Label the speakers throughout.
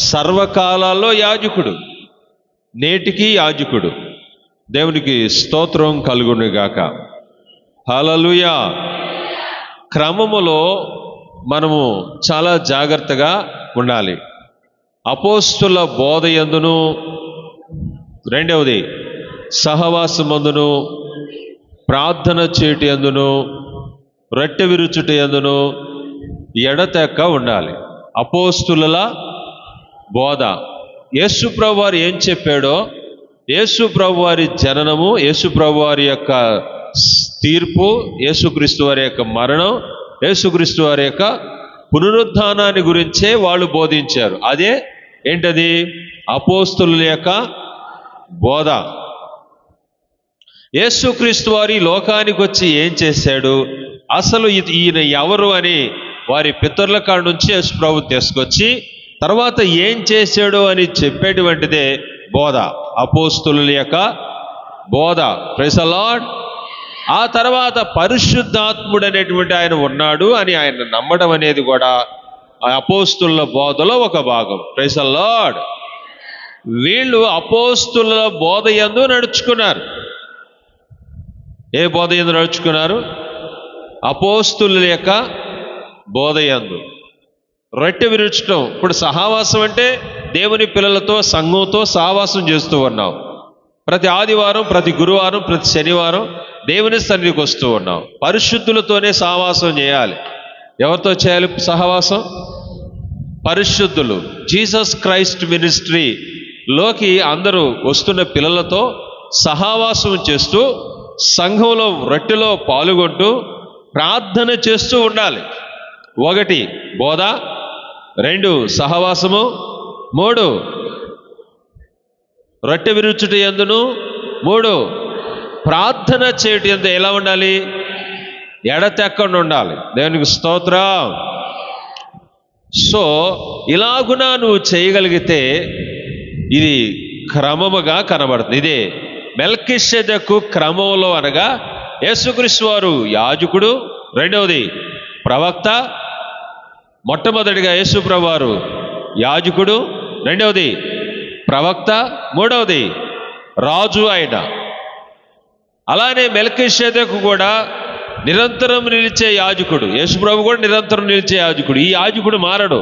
Speaker 1: సర్వకాలాల్లో యాజకుడు, నేటికి యాజకుడు. దేవునికి స్తోత్రం కలుగునుగాక. హల్లెలూయా. క్రమములో మనము చాలా జాగ్రత్తగా ఉండాలి. అపోస్తుల బోధ యందును, రెండవది సహవాసమందును, ప్రార్థన చేటి యందును, రొట్టె విరుచుట యందును ఎడతెక్క ఉండాలి. అపోస్తుల బోధ, యేసు ప్రభువు వారు ఏం చెప్పాడో, యేసు ప్రభువు వారి జననము, యేసు ప్రభువు వారి యొక్క తీర్పు, యేసుక్రీస్తు వారి యొక్క మరణం, యేసుక్రీస్తు వారి యొక్క పునరుద్ధానాన్ని గురించే వాళ్ళు బోధించారు. అదే ఏంటది? అపోస్తుల యొక్క బోధ. యేసుక్రీస్తు వారి లోకానికి వచ్చి ఏం చేశాడు, అసలు ఈయన ఎవరు అని వారి పితరుల కాడ నుంచి యేసు ప్రభు తీసుకొచ్చి తర్వాత ఏం చేశాడు అని చెప్పేటువంటిదే బోధ, అపోస్తుల యొక్క బోధ. Praise the Lord. ఆ తర్వాత పరిశుద్ధాత్ముడు అనేటువంటి ఆయన ఉన్నాడు అని ఆయన నమ్మడం అనేది కూడా ఆ అపోస్తుల బోధలో ఒక భాగం. Praise the Lord. వీళ్ళు అపోస్తుల బోధ యందు నడుచుకున్నారు. ఏ బోధ యందు నడుచుకున్నారు? అపోస్తుల యొక్క బోధ యందు. రొట్టె విరుచటం, ఇప్పుడు సహవాసం అంటే దేవుని పిల్లలతో, సంఘంతో సహవాసం చేస్తూ ఉన్నాం. ప్రతి ఆదివారం, ప్రతి గురువారం, ప్రతి శనివారం దేవుని సన్నిధికి వస్తూ ఉన్నాం. పరిశుద్ధులతోనే సహవాసం చేయాలి. ఎవరితో చేయాలి సహవాసం? పరిశుద్ధులు. జీసస్ క్రైస్ట్ మినిస్ట్రీలోకి అందరూ వస్తున్న పిల్లలతో సహవాసం చేస్తూ, సంఘంలో రొట్టెలో పాల్గొంటూ, ప్రార్థన చేస్తూ ఉండాలి. 1 బోధ, 2 సహవాసము, 3 రొట్టె విరుచుట యందును, 3 ప్రార్థన చేయటం యందు ఎలా ఉండాలి? ఎడతెక్కకుండా ఉండాలి. దేవునికి స్తోత్రం. సో ఇలాగున నువ్వు చేయగలిగితే ఇది క్రమముగా కనబడుతుంది. ఇదే మెల్కీషెదెకు క్రమంలో అనగా యేసుక్రీస్తు వారు యాజకుడు, రెండవది ప్రవక్త. మొట్టమొదటిగా యేసు ప్రభువు వారు యాజకుడు, రెండవది ప్రవక్త, మూడవది రాజు ఆయన. అలానే మెల్కీషెదెకు కూడా నిరంతరం నిలిచే యాజకుడు. యేసు ప్రభు కూడా నిరంతరం నిలిచే యాజకుడు. ఈ యాజకుడు మారడు,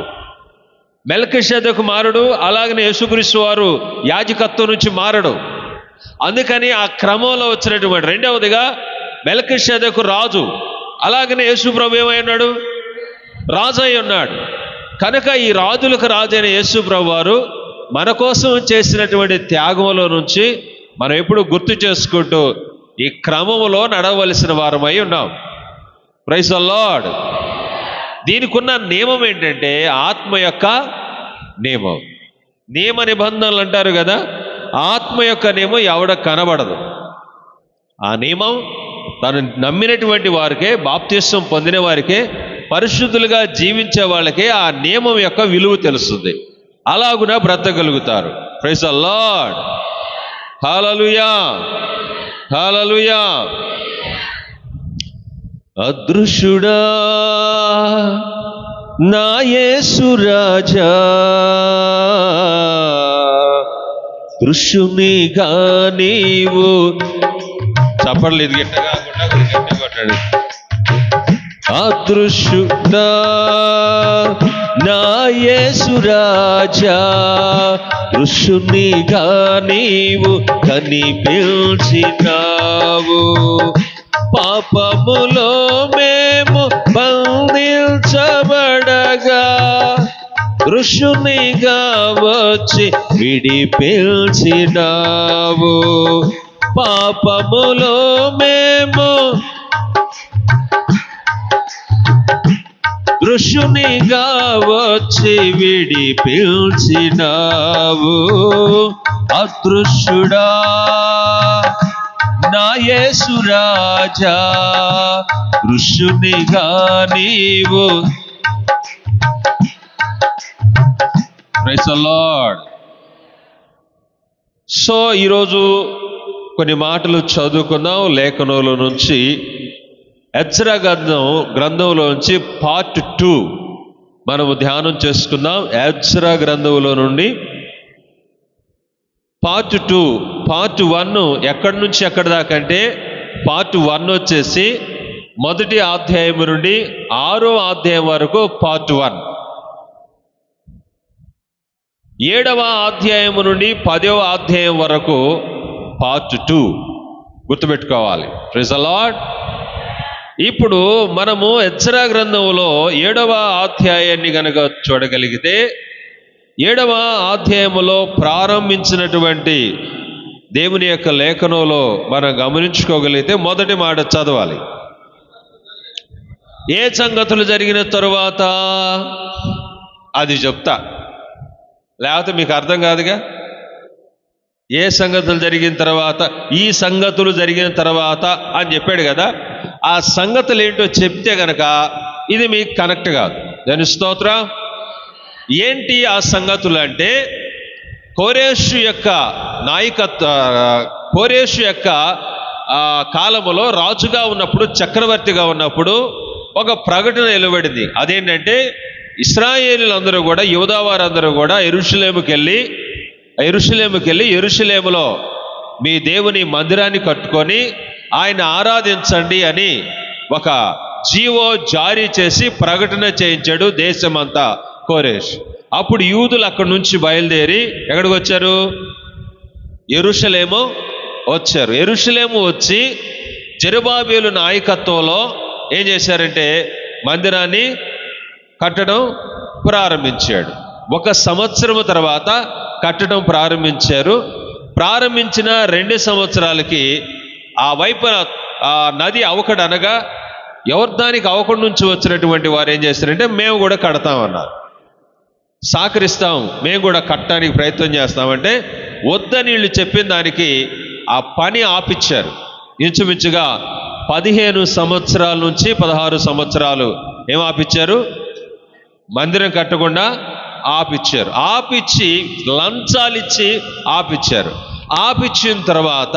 Speaker 1: మెల్కీషెదెకు మారడు. అలాగనే యేసుక్రీస్తు వారు యాజకత్వం నుంచి మారడు. అందుకని ఆ క్రమంలో వచ్చినటువంటి రెండవదిగా మెల్కీషెదెకు రాజు, అలాగనే యేసు ప్రభు ఏమై ఉన్నాడు? రాజు అయి ఉన్నాడు. కనుక ఈ రాజులకు రాజు అయిన యేసు ప్రభు వారు మన కోసం చేసినటువంటి త్యాగంలో నుంచి మనం ఎప్పుడు గుర్తు చేసుకుంటూ ఈ క్రమంలో నడవలసిన వారమై ఉన్నాం. Praise the Lord. దీనికి ఉన్న నియమం ఏంటంటే ఆత్మ యొక్క నియమం. నియమ నిబంధనలు అంటారు కదా, ఆత్మ యొక్క నియమం ఎవడ కనబడదు. ఆ నియమం తను నమ్మినటువంటి వారికే, బాప్తిస్వం పొందిన వారికే, పరిశుద్ధులుగా జీవించే వాళ్ళకే ఆ నియమం యొక్క విలువ తెలుస్తుంది. అలాగున బ్రతకగలుగుతారు. Praise the lord. Hallelujah, hallelujah. అదృశ్యుడా నా యేసు రాజా, దృశ్యునిగా నీవు. చప్పట్లేదు, గట్టిగా కొట్టాడు. అదృశ్యుడా నా యేసు రాజా, దృశ్యునిగా నీవు కనిపించినావు. పాపములో మేము బంధించబడగా దృశ్యునిగా వచ్చి విడిపించినావు. పాపములో మేము దృశ్యునిగా వచ్చి విడిపించినావు. అదృశ్యుడా నా యేసు రాజా, దృశ్యునిగా నీవు. Praise the lord. సో ఈరోజు కొన్ని మాటలు చదువుకుందాం లేఖనంలో నుంచి. ఎజ్రా గ్రంథంలోంచి పార్ట్ 2 మనము ధ్యానం చేసుకుందాం. ఎజ్రా గ్రంథంలో నుండి పార్ట్ 2, పార్ట్ 1 ఎక్కడి నుంచి ఎక్కడి దాకా అంటే పార్ట్ 1 వచ్చేసి మొదటి అధ్యాయం నుండి 6వ అధ్యాయం వరకు పార్ట్ 1, 7వ అధ్యాయం నుండి 10వ అధ్యాయం వరకు పార్ట్ 2. గుర్తుపెట్టుకోవాలి. Praise the Lord. ఇప్పుడు మనము ఎజ్రా గ్రంథంలో 7వ అధ్యాయాన్ని గనక చూడగలిగితే 7వ అధ్యాయములో ప్రారంభించినటువంటి దేవుని యొక్క లేఖనంలో మనం గమనించుకోగలిగితే మొదటి మాట చదవాలి. ఏ సంగతులు జరిగిన తరువాత అది చెప్తా, లేకపోతే మీకు అర్థం కాదుగా. ఏ సంగతులు జరిగిన తర్వాత, ఈ సంగతులు జరిగిన తర్వాత అని చెప్పాడు కదా. ఆ సంగతులు ఏంటో చెప్తే గనక ఇది మీకు కనెక్ట్ కాదు. దాని స్తోత్రం. ఏంటి ఆ సంగతులు అంటే, కోరేషు యొక్క కోరేషు యొక్క కాలములో రాజుగా ఉన్నప్పుడు, చక్రవర్తిగా ఉన్నప్పుడు ఒక ప్రకటన వెలువడింది. అదేంటంటే ఇశ్రాయేలీలందరూ కూడా, యూదా వారందరూ కూడా యెరూషలేముకి వెళ్ళి యెరూషలేములో మీ దేవుని మందిరాన్ని కట్టుకొని ఆయన ఆరాధించండి అని ఒక జీవో జారీ చేసి ప్రకటన చేయించాడు దేశమంతా కోరేష్. అప్పుడు యూదులు అక్కడి నుంచి బయలుదేరి ఎక్కడికి వచ్చారు? యెరూషలేము వచ్చారు. యెరూషలేము వచ్చి జెరుబాబేలు నాయకత్వంలో ఏం చేశారంటే మందిరాన్ని కట్టడం ప్రారంభించాడు. 1 సంవత్సరం తర్వాత కట్టడం ప్రారంభించారు. ప్రారంభించిన 2 సంవత్సరాలకి ఆ వైపున ఆ నది అవకడ అనగా యొర్దానికి అవకడ నుంచి వచ్చినటువంటి వారు ఏం చేస్తారంటే మేము కూడా కడతామన్నారు. సహకరిస్తాం, మేము కూడా కట్టడానికి ప్రయత్నం చేస్తామంటే వద్దని వీళ్ళు చెప్పిన దానికి ఆ పని ఆపిచ్చారు. ఇంచుమించుగా 15 సంవత్సరాల నుంచి 16 సంవత్సరాలు ఏం ఆపిచ్చారు? మందిరం కట్టకుండా ఆపిచ్చారు. ఆపిచ్చి లంచాలిచ్చి ఆపిచ్చారు. ఆపిచ్చిన తర్వాత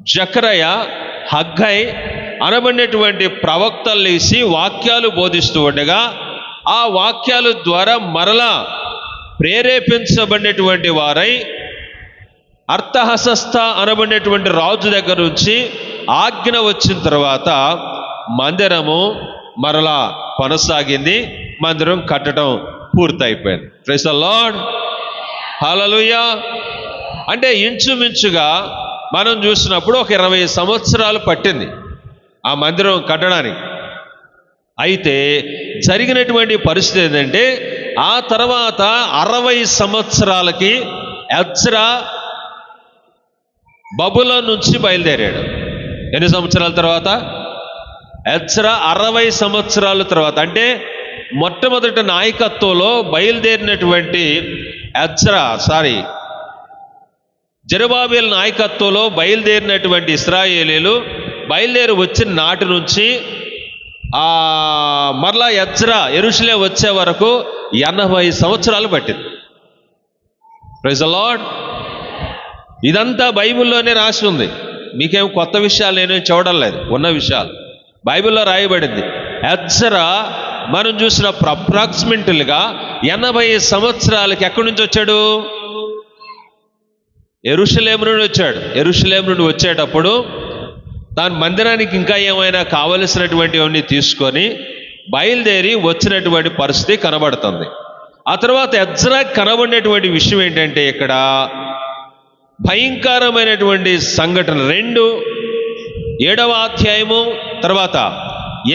Speaker 1: జకరయ, హగ్గై అనబడినటువంటి ప్రవక్తలు లేసి వాక్యాలు బోధిస్తూ ఉండగా ఆ వాక్యాల ద్వారా మరలా ప్రేరేపించబడినటువంటి వారై అర్థహసస్త అనబడినటువంటి రాజు దగ్గర నుంచి ఆజ్ఞ వచ్చిన తర్వాత మందిరము మరలా కొనసాగింది. మందిరం కట్టడం పూర్తయిపోయింది. Praise the lord. హల్లెలూయా. అంటే ఇంచుమించుగా మనం చూసినప్పుడు ఒక 20 సంవత్సరాలు పట్టింది ఆ మందిరం కట్టడానికి. అయితే జరిగినటువంటి పరిస్థితి ఏంటంటే ఆ తర్వాత 60 సంవత్సరాలకి ఎజ్రా బబులోను నుంచి బయలుదేరాడు. ఎన్ని సంవత్సరాల తర్వాత? ఎజ్రా 60 సంవత్సరాల తర్వాత, అంటే మొట్టమొదటి నాయకత్వంలో బయలుదేరినటువంటి జెరుబాబేలు నాయకత్వంలో బయలుదేరినటువంటి ఇశ్రాయేలీలు బయలుదేరి వచ్చిన నాటి నుంచి మరలా ఎజ్రా యెరూషలేము వచ్చే వరకు 80 సంవత్సరాలు పట్టింది. Praise the Lord. ఇదంతా బైబిల్లోనే రాసి ఉంది. మీకేం కొత్త విషయాలు నేనేం చూడడం లేదు, ఉన్న విషయాలు బైబిల్లో రాయబడింది. ఎజ్రా మనం చూసిన అప్రాక్సిమేట్లీగా 80 సంవత్సరాలకి ఎక్కడి నుంచి వచ్చాడు? యెరూషలేము నుండి వచ్చాడు. యెరూషలేము నుండి వచ్చేటప్పుడు తాను మందిరానికి ఇంకా ఏమైనా కావలసినటువంటివన్నీ తీసుకొని బయలుదేరి వచ్చినటువంటి పరిస్థితి కనబడుతుంది. ఆ తర్వాత ఎజ్రా కనబడినటువంటి విషయం ఏంటంటే ఇక్కడ భయంకరమైనటువంటి సంఘటన 2, 7వ అధ్యాయము తర్వాత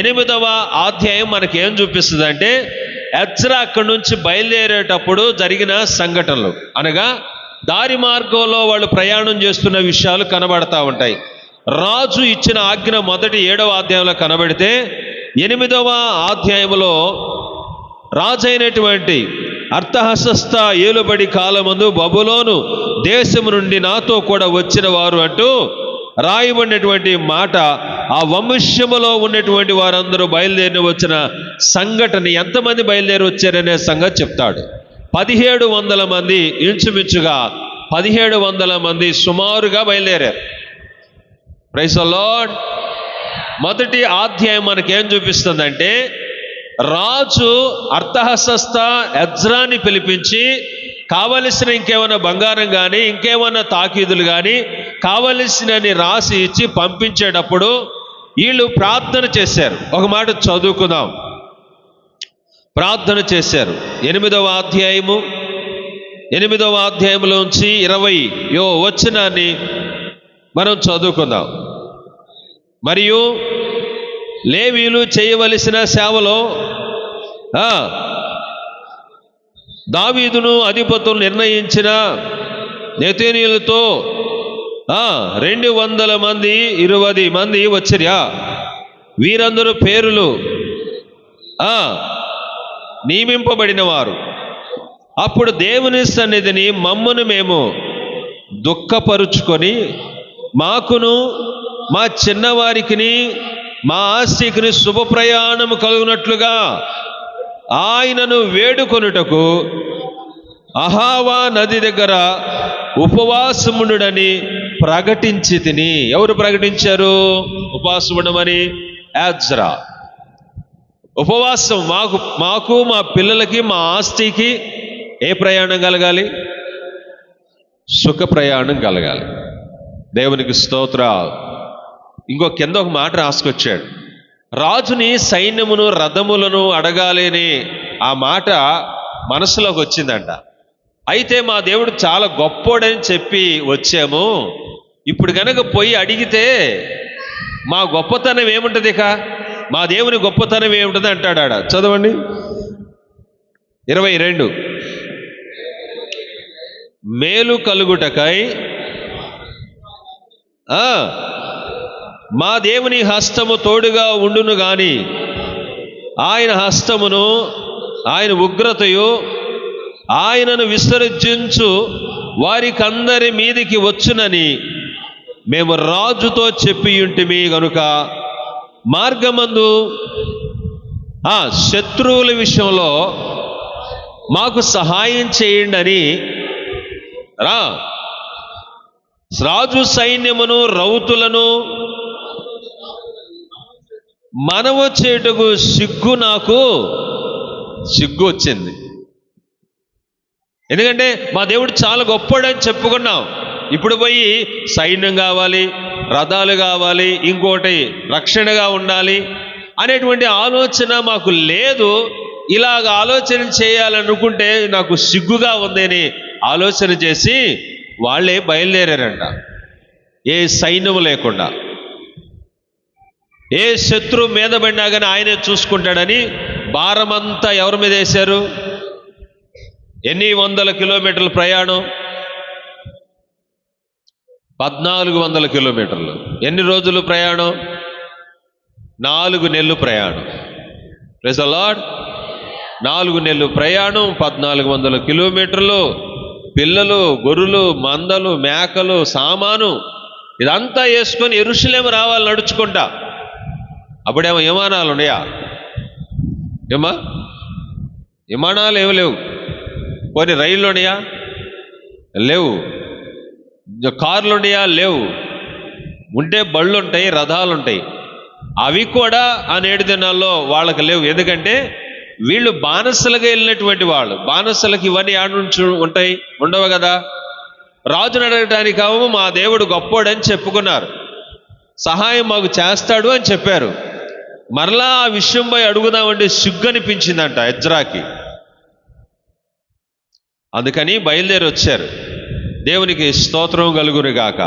Speaker 1: 8వ అధ్యాయం మనకేం చూపిస్తుంది అంటే ఎజ్రా అక్కడి నుంచి బయలుదేరేటప్పుడు జరిగిన సంఘటనలు, అనగా దారి మార్గంలో వాళ్ళు ప్రయాణం చేస్తున్న విషయాలు కనబడతా ఉంటాయి. రాజు ఇచ్చిన ఆజ్ఞ మొదటి 7వ అధ్యాయంలో కనబడితే 8వ అధ్యాయంలో రాజైనటువంటి అర్థహసస్త ఏలుబడి కాలమందు బబులోను దేశము నుండి నాతో కూడా వచ్చిన వారు అంటూ రాయబడినటువంటి మాట ఆ వంశములో ఉన్నటువంటి వారందరూ బయలుదేరి వచ్చిన సంఘటన. ఎంతమంది బయలుదేరి వచ్చారనే సంగతి చెప్తాడు. 1700 మంది, ఇంచుమించుగా 1700 మంది సుమారుగా బయలుదేరారు. Praise the Lord. మొదటి అధ్యాయం మనకేం చూపిస్తుందంటే రాజు అర్థహస్త ఎజ్రాని పిలిపించి కావలసిన ఇంకేమైనా బంగారం కానీ ఇంకేమైనా తాకీదులు కానీ కావలసినని రాసి ఇచ్చి పంపించేటప్పుడు వీళ్ళు ప్రార్థన చేశారు. ఒక మాట చదువుకుందాం. ప్రార్థన చేశారు. 8వ అధ్యాయంలోంచి 20వ వచనాన్ని మనం చదువుకుందాం. మరియు లేవీయులు చేయవలసిన సేవలో దావీదును అధిపతులు నిర్ణయించిన నెతనీయులతో 200 మంది 20 మంది వచ్చిరా. వీరందరూ పేరులు నియమింపబడిన వారు. అప్పుడు దేవుని సన్నిధిని మమ్మను మేము దుఃఖపరుచుకొని మాకును మా చిన్నవారికిని మా ఆస్తికిని శుభ ప్రయాణము కలుగునట్లుగా ఆయనను వేడుకొనుటకు అహావా నది దగ్గర ఉపవాసముండుడని ప్రకటించి తిని. ఎవరు ప్రకటించారు ఉపవాసముండమని? ఎజ్రా. ఉపవాసం మాకు మా పిల్లలకి మా ఆస్తికి ఏ ప్రయాణం కలగాలి? సుఖ ప్రయాణం కలగాలి. దేవునికి స్తోత్ర. ఇంకో కింద ఒక మాట రాసుకొచ్చాడు. రాజుని సైన్యమును రథములను అడగాలి అని ఆ మాట మనసులోకి వచ్చిందంట. అయితే మా దేవుడు చాలా గొప్పోడని చెప్పి వచ్చాము, ఇప్పుడు కనుక పోయి అడిగితే మా గొప్పతనం ఏముంటుంది, ఇక మా దేవుని గొప్పతనం ఏముంటుంది అంటాడు. ఆడ చదవండి 22. మేలు కలుగుటకై మా దేవుని హస్తము తోడుగా ఉండును గాని ఆయన హస్తమును ఆయన ఉగ్రతయు ఆయనను విసర్జించు వారికందరి మీదికి వచ్చునని మేము రాజుతో చెప్పి ఉంటిమి గనుక మార్గమందు శత్రువుల విషయంలో మాకు సహాయం చేయండి అని రాజు సైన్యమును రౌతులను మనవ చేటుకు నాకు సిగ్గు వచ్చింది. ఎందుకంటే మా దేవుడు చాలా గొప్పడని చెప్పుకున్నాం. ఇప్పుడు పోయి సైన్యం కావాలి, రథాలు కావాలి, ఇంకోటి రక్షణగా ఉండాలి అనేటువంటి ఆలోచన మాకు లేదు. ఇలాగ ఆలోచన చేయాలనుకుంటే నాకు సిగ్గుగా ఉందని ఆలోచన చేసి వాళ్ళే బయలుదేరారంట. ఏ సైన్యము లేకుండా, ఏ శత్రువు మీద పడినా కానీ ఆయనే చూసుకుంటాడని భారమంతా ఎవరి మీద వేశారు? ఎన్ని వందల కిలోమీటర్ల ప్రయాణం? 1400 కిలోమీటర్లు. ఎన్ని రోజులు ప్రయాణం? 4 నెలలు ప్రయాణం. Praise the lord. 4 నెలలు ప్రయాణం, 1400 కిలోమీటర్లు. పిల్లలు, గొర్రెలు, మందలు, మేకలు, సామాను ఇదంతా వేసుకొని యెరూషలేము రావాలి నడుచుకుంటా. అప్పుడేమో విమానాలు ఉన్నాయా? విమానాలు ఏమి లేవు. కొన్ని రైళ్ళు ఉన్నాయా? లేవు. కార్లు ఉన్నాయా? లేవు. ఉంటే బళ్ళు ఉంటాయి, రథాలు ఉంటాయి. అవి కూడా ఆ 7 దినాల్లో వాళ్ళకి లేవు. ఎందుకంటే వీళ్ళు బానిసలుగా వెళ్ళినటువంటి వాళ్ళు. బానిసలకు ఇవన్నీ ఆడ నుంచి ఉంటాయి? ఉండవు కదా. రాజును అడగటానికి కావు మా దేవుడు గొప్పోడని చెప్పుకున్నారు, సహాయం మాకు చేస్తాడు అని చెప్పారు. మరలా ఆ విషయం పోయి అడుగుదామంటే సిగ్గు అనిపించిందంట ఎజ్రాకి. అందుకని బయలుదేరి వచ్చారు. దేవునికి స్తోత్రం కలుగును గాక.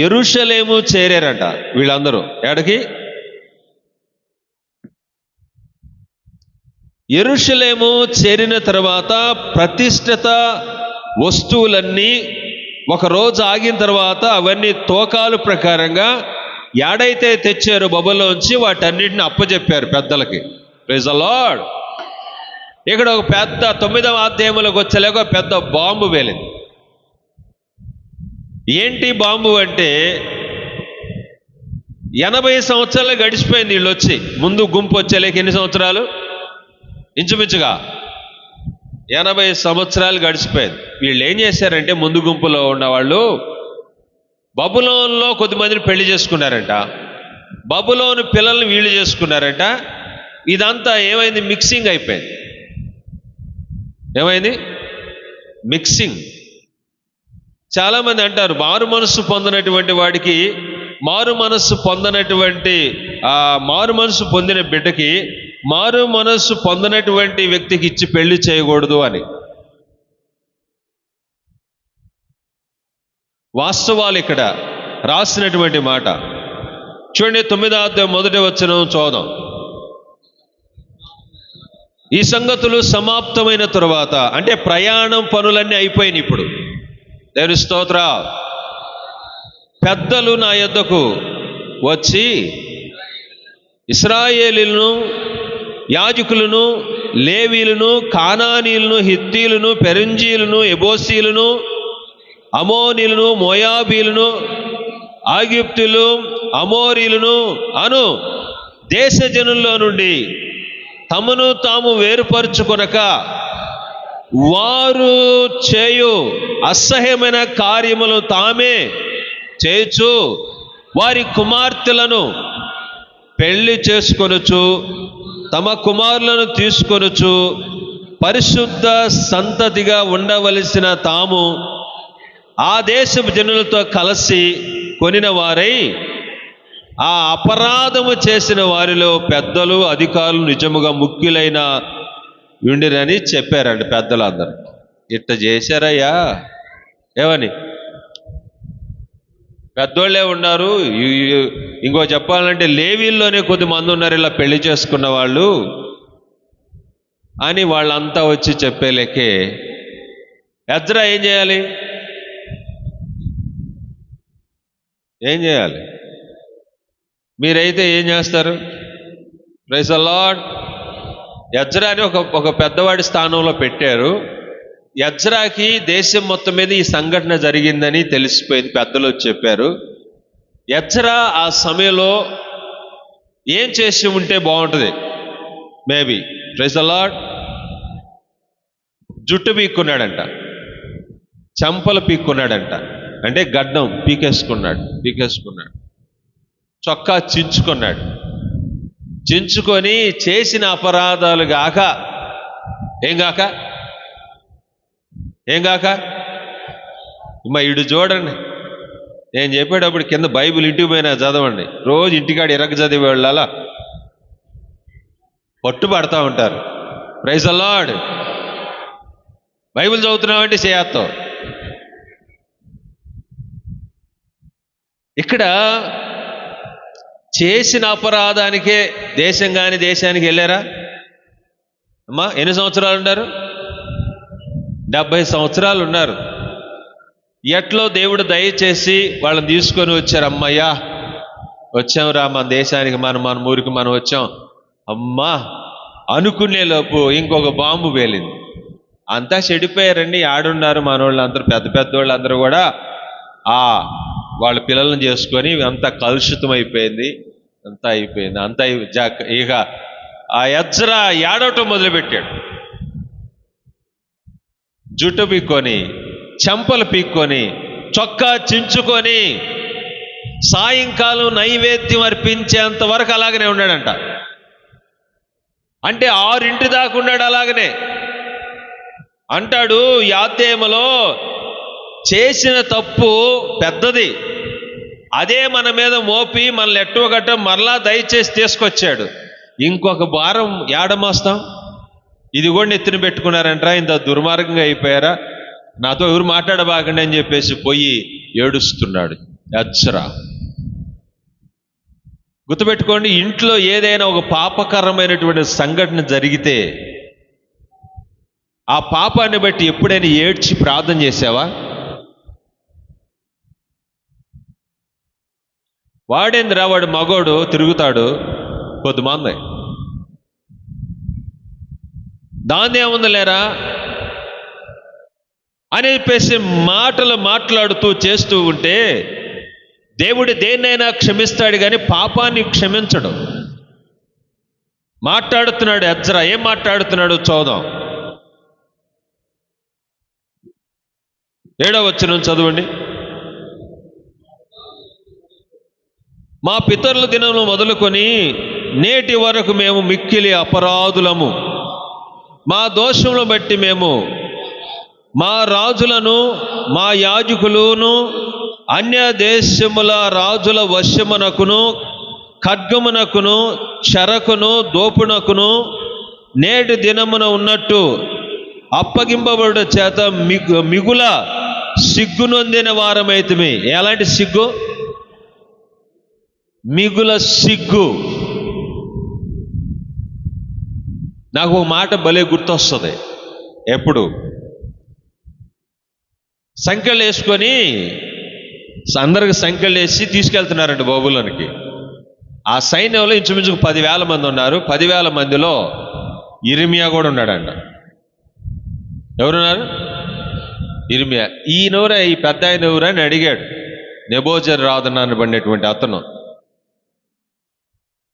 Speaker 1: యెరూషలేము చేరారంట వీళ్ళందరూ. ఎక్కడికి? యెరూషలేము చేరిన తర్వాత ప్రతిష్ఠిత వస్తువులన్నీ ఒకరోజు ఆగిన తర్వాత అవన్నీ తూకాలు ప్రకారంగా ఏడైతే తెచ్చారో బబులోంచి వాటన్నిటిని అప్పచెప్పారు పెద్దలకి. Praise the Lord. ఇక్కడ ఒక పెద్ద 9వ అధ్యాయంలోకి వచ్చేలాగా పెద్ద బాంబు వేలింది. ఏంటి బాంబు అంటే 80 సంవత్సరాలు గడిచిపోయింది వీళ్ళు వచ్చి. ముందు గుంపు వచ్చేలేక ఎన్ని సంవత్సరాలు? ఇంచుమించుగా 80 సంవత్సరాలు గడిచిపోయింది. వీళ్ళు ఏం చేశారంటే ముందు గుంపులో ఉన్నవాళ్ళు బబులోనులో కొద్దిమందిని పెళ్లి చేసుకున్నారంట. బబులోను పిల్లల్ని వీళ్ళు చేసుకున్నారంట. ఇదంతా ఏమైంది? మిక్సింగ్ అయిపోయింది. ఏమైంది? మిక్సింగ్. చాలామంది అంటారు మారు మనస్సు పొందినటువంటి వాడికి, మారు మనస్సు పొందిన బిడ్డకి మారు మనస్సు పొందినటువంటి వ్యక్తికి ఇచ్చి పెళ్లి చేయకూడదు అని. వాస్తవాలు ఇక్కడ రాసినటువంటి మాట చూడండి. 9వ అధ్యాయం 1వ వచనం చూద్దాం. ఈ సంగతులు సమాప్తమైన తరువాత, అంటే ప్రయాణం పనులన్నీ అయిపోయినాయి. ఇప్పుడు దేవుని స్తోత్ర, పెద్దలు నా యొద్దకు వచ్చి ఇశ్రాయేలీయులను, యాజకులను, లేవీయులను, కానానీయులను, హిత్తీయులను, పెరిజ్జీయులను, యెబూసీయులను, అమోనీయులను, మోయాబీయులను, ఐగుప్తీయులు, అమోరీయులను అను దేశ జనుల్లో నుండి తమను తాము వేరుపరుచుకొనక వారు చేయు అసహ్యమైన కార్యములు తామే చేయుచు వారి కుమార్తెలను పెళ్లి చేసుకొనుచు తమ కుమారులను తీసుకొనుచు పరిశుద్ధ సంతతిగా ఉండవలసిన తాము ఆ దేశపు జనులతో కలిసి కొనిన వారై ఆ అపరాధము చేసిన వారిలో పెద్దలు, అధికారులు నిజముగా ముఖ్యులైన ఉండిరని చెప్పారండి పెద్దలు అందరూ. ఇట్ట చేశారయ్యా. ఏమని? పెద్దోళ్ళే ఉన్నారు. ఇంకో చెప్పాలంటే లేవీల్లోనే కొద్దిమంది ఉన్నారు ఇలా పెళ్లి చేసుకున్న వాళ్ళు అని వాళ్ళంతా వచ్చి చెప్పేలేకే ఎజ్రా ఏం చేయాలి? ఏం చేయాలి? మీరైతే ఏం చేస్తారు? Praise the lord. ఎజ్రాని ఒక పెద్దవాడి స్థానంలో పెట్టారు. ఎజ్రాకి దేశం మొత్తం మీద ఈ సంఘటన జరిగిందని తెలిసిపోయింది, పెద్దలు చెప్పారు. ఎజ్రా ఆ సమయంలో ఏం చేసి ఉంటే బాగుంటుంది? Maybe praise the Lord. జుట్టు పీక్కున్నాడంట, చెంపలు పీక్కున్నాడంట, అంటే గడ్డం పీకేసుకున్నాడు, చొక్కా చించుకొని చేసిన అపరాధాలు గాక ఏం గాక మా ఇడు చూడండి. నేను చెప్పేటప్పుడు కింద బైబిల్ ఇంటికి పోయినా చదవండి. రోజు ఇంటికాడ ఇరగ చదివే వాళ్ళ పట్టుబడతా ఉంటారు. Praise the Lord. బైబిల్ చదువుతున్నామంటే చేస్తావు. ఇక్కడ చేసిన అపరాధానికే దేశానికి వెళ్ళారా అమ్మా? ఎన్ని సంవత్సరాలు ఉన్నారు? 70 సంవత్సరాలు ఉన్నారు. ఎట్లో దేవుడు దయచేసి వాళ్ళని తీసుకొని వచ్చారు. అమ్మయ్యా వచ్చాంరా మన దేశానికి, మన ఊరికి మనం వచ్చాం అమ్మా అనుకునే లోపు ఇంకొక బాంబు పేలింది. అంతా చెడిపోయారండి. ఆడున్నారు మనోళ్ళు అందరూ, పెద్దోళ్ళు అందరూ కూడా వాళ్ళ పిల్లలను చేసుకొని అంతా కలుషితం అయిపోయింది. ఇక ఆ ఎజ్రా ఏడవటం మొదలుపెట్టాడు. జుట్టు పీక్కొని, చెంపలు పీక్కొని, చొక్కా చించుకొని సాయంకాలం నైవేద్యం అర్పించేంత వరకు అలాగనే ఉన్నాడంట. అంటే 6 దాకా ఉన్నాడు అలాగనే. అంటాడు యాతేమలో చేసిన తప్పు పెద్దది, అదే మన మీద మోపి మనల్ని ఎట్టువగట్ట మరలా దయచేసి తీసుకొచ్చాడు. ఇంకొక భారం ఏడమోస్తాం? ఇది కూడా నెత్తిన పెట్టుకున్నారంటారా? ఇంత దుర్మార్గంగా అయిపోయారా? నాతో ఎవరు మాట్లాడబాకండి అని చెప్పేసి పోయి ఏడుస్తున్నాడు ఎజ్రా. గుర్తుపెట్టుకోండి, ఇంట్లో ఏదైనా ఒక పాపకరమైనటువంటి సంఘటన జరిగితే ఆ పాపాన్ని బట్టి ఎప్పుడైనా ఏడ్చి ప్రార్థన చేసావా? వాడేంద్రా వాడు మగోడు తిరుగుతాడు కొద్దిమంది, దాన్ని ఏముంది లేరా అని చెప్పేసి మాటలు మాట్లాడుతూ చేస్తూ ఉంటే దేవుడు దేన్నైనా క్షమిస్తాడు కానీ పాపాన్ని క్షమించడు. మాట్లాడుతున్నాడు ఎజ్రా. ఏం మాట్లాడుతున్నాడు చూద్దాం. 7వ వచనం చదవండి. మా పితరుల దినములు మొదలుకొని నేటి వరకు మేము మిక్కిలి అపరాధులము. మా దోషములను బట్టి మేము మా రాజులను మా యాజకులను అన్య దేశముల రాజుల వశమునకును ఖడ్గమునకును చెరకును దోపునకును నేటి దినమున ఉన్నట్టు అప్పగింపబడు చేత మిగుల సిగ్గునొందిన వారమైతిమి. ఎలాంటి సిగ్గు? మిగుల సిగ్గు. నాకు ఒక మాట భలే గుర్తొస్తుంది. ఎప్పుడు సంఖ్యలు వేసుకొని అందరికి సంఖ్యలు వేసి తీసుకెళ్తున్నారండి బబులోనికి. ఆ సైన్యంలో ఇంచుమించు 10,000 మంది ఉన్నారు. 10,000 మందిలో ఇర్మియా కూడా ఉన్నాడంట. ఎవరున్నారు? ఇర్మియా. ఈయనెవరా, ఈ పెద్ద ఆయన ఎవరా అని అడిగాడు నెబూజరదాను అనబడినటువంటి అతను.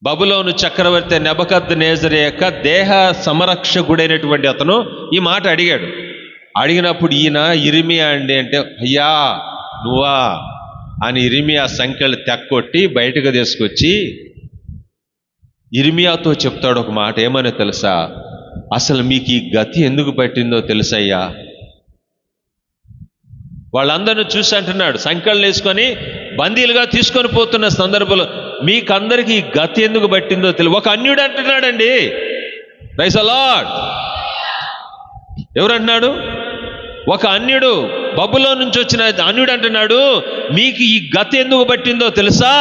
Speaker 1: బబులోను చక్రవర్తి నెబుకద్నెజరు యొక్క దేహ సంరక్షకుడైనటువంటి అతను ఈ మాట అడిగాడు. అడిగినప్పుడు ఈయన ఇర్మియా అండి అంటే, అయ్యా నువ్వా అని ఇర్మియా సంఖ్యలు తెక్కొట్టి బయటకు తీసుకొచ్చి ఇర్మియాతో చెప్తాడు ఒక మాట. ఏమని తెలుసా? అసలు మీకు ఈ గతి ఎందుకు పట్టిందో తెలుసయ్యా? వాళ్ళందరిని చూసి అంటున్నాడు, సంఖ్యలు వేసుకొని బందీలుగా తీసుకొని పోతున్న సందర్భంలో మీకందరికీ ఈ గతి ఎందుకు పట్టిందో తెలియదు. ఒక అన్యుడు అంటున్నాడండి. Praise the lord. ఎవరంటున్నాడు? ఒక అన్యుడు, బబులో నుంచి వచ్చిన అన్యుడు అంటున్నాడు, మీకు ఈ గతి ఎందుకు పట్టిందో తెలుసా?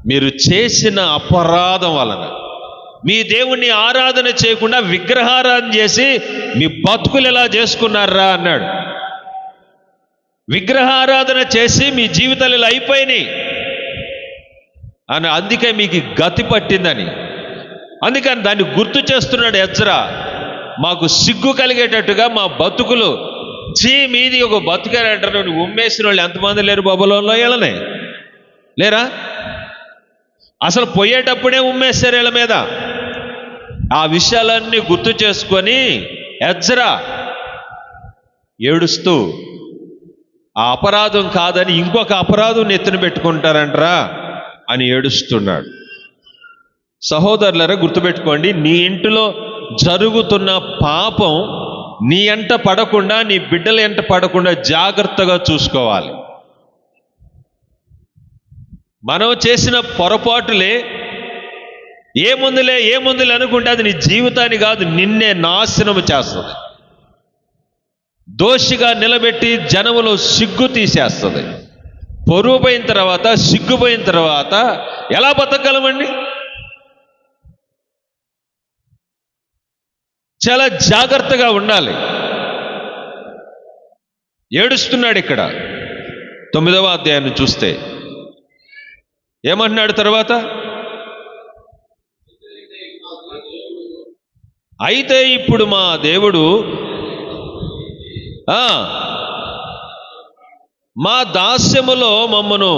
Speaker 1: మీరు చేసిన అపరాధం వలన, మీ దేవుణ్ణి ఆరాధన చేయకుండా విగ్రహారాధన చేసి మీ బతుకులు ఎలా చేసుకున్నారా అన్నాడు. విగ్రహారాధన చేసి మీ జీవితాలు ఇలా అయిపోయినాయి అని, అందుకే మీకు గతి పట్టిందని. అందుకని దాన్ని గుర్తు చేస్తున్నాడు ఎజ్రా. మాకు సిగ్గు కలిగేటట్టుగా మా బతుకులు మీది ఒక బతుకారంటారు. ఉమ్మేసిన వాళ్ళు ఎంతమంది లేరు బబులోనులో? వీళ్ళనే లేరా? అసలు పోయేటప్పుడే ఉమ్మేశారు వీళ్ళ మీద. ఆ విషయాలన్నీ గుర్తు చేసుకొని ఎజ్రా ఏడుస్తూ ఆ అపరాధం కాదని ఇంకొక అపరాధం నెత్తిన పెట్టుకుంటారంటరా అని ఏడుస్తున్నాడు. సహోదరులారా, గుర్తుపెట్టుకోండి, నీ ఇంటిలో జరుగుతున్న పాపం నీ ఎంట పడకుండా, నీ బిడ్డల ఎంట పడకుండా జాగ్రత్తగా చూసుకోవాలి. మనం చేసిన పొరపాటులే ఏముందులే అనుకుంటే అది నీ జీవితాన్ని కాదు, నిన్నే నాశనం చేస్తుంది. దోషిగా నిలబెట్టి జనములో సిగ్గు తీసేస్తుంది. పొరుగు పోయిన తర్వాత, సిగ్గుపోయిన తర్వాత ఎలా బతకగలమండి? చాలా జాగ్రత్తగా ఉండాలి. ఏడుస్తున్నాడు ఇక్కడ 9వ అధ్యాయాన్ని చూస్తే. ఏమంటున్నాడు తర్వాత? అయితే ఇప్పుడు మా దేవుడు మా దాస్యములో మమ్మను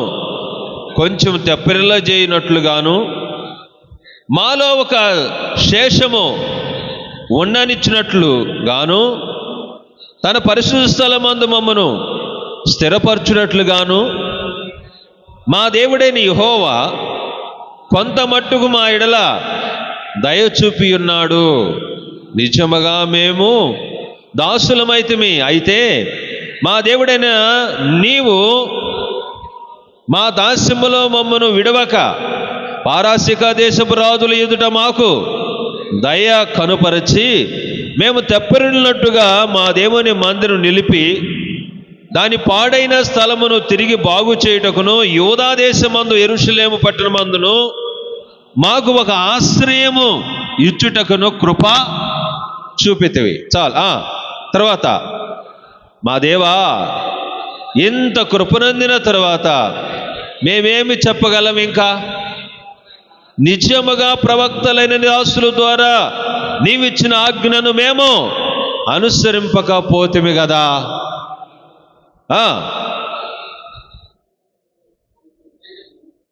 Speaker 1: కొంచెం తెప్పరిల్ల చేయనట్లుగాను, మాలో ఒక శేషము ఉండనిచ్చినట్లు గాను, తన పరిశుద్ధ స్థలమందు మమ్మను స్థిరపరచునట్లుగాను మా దేవుడైన యెహోవా కొంత మట్టుకు మా ఎడల దయ చూపి ఉన్నాడు. నిజముగా మేము దాసులమైతిమి. అయితే మా దేవుడైన నీవు మా దాస్యములో మమ్మను విడవక పారసీక దేశపు రాజుల ఎదుట మాకు దయ కనుపరచి, మేము తెప్పరిల్లినట్టుగా మా దేవుని మందిరం నిలిపి దాని పాడైన స్థలమును తిరిగి బాగు చేయుటకును, యూదా దేశమందు యెరూషలేము పట్టణమందును మాకు ఒక ఆశ్రయము ఇచ్చుటకును కృప చూపితివి. చాలు. తర్వాత, మా దేవా, ఇంత కృపనందిన తర్వాత మేమేమి చెప్పగలం? ఇంకా నిజముగా ప్రవక్తలైన దాసుల ద్వారా నీవిచ్చిన ఆజ్ఞను మేము అనుసరింపకపోతిమి కదా.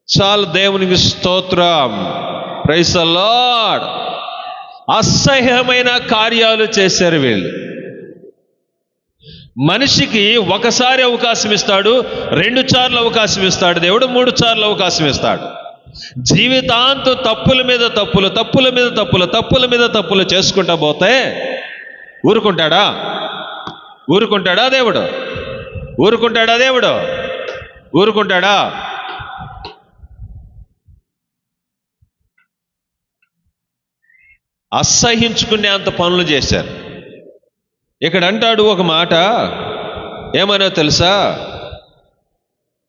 Speaker 1: చాలు. దేవునికి స్తోత్రం. Praise the Lord. అసహ్యమైన కార్యాలు చేశారు వీళ్ళు. మనిషికి ఒకసారి అవకాశం ఇస్తాడు, 2 సార్లు అవకాశం ఇస్తాడు దేవుడు, 3 సార్లు అవకాశం ఇస్తాడు. జీవితాంతం తప్పుల మీద తప్పులు, తప్పుల మీద తప్పులు, తప్పుల మీద తప్పులు చేసుకుంటా పోతే ఊరుకుంటాడా? ఊరుకుంటాడా దేవుడు? ఊరుకుంటాడా దేవుడు? ఊరుకుంటాడా? అసహించుకునే అంత పనులు చేశారు. ఇక్కడ అంటాడు ఒక మాట, ఏమనో తెలుసా?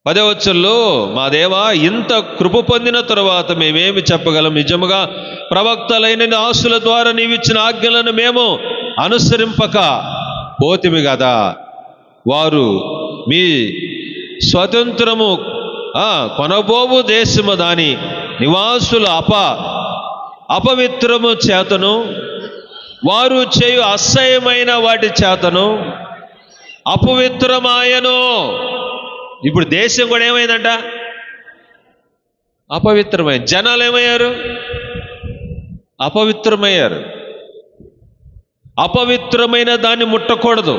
Speaker 1: 10వ వచనంలో, మా దేవా, ఇంత కృప పొందిన తరువాత మేమేమి చెప్పగలం? నిజముగా ప్రవక్తలైన దాసుల ద్వారా నీవిచ్చిన ఆజ్ఞలను మేము అనుసరింపక పోతిమి కదా. వారు మీ స్వతంత్రము కొనబోవు దేశము దాని నివాసుల అపవిత్రము చేతను, వారు చేయు అసహ్యమైన వాటి చేతను అపవిత్రమాయను. ఇప్పుడు దేశం కూడా ఏమైందంట? అపవిత్రమైన. జనాలు ఏమయ్యారు? అపవిత్రమయ్యారు. అపవిత్రమైన దాన్ని ముట్టకూడదు,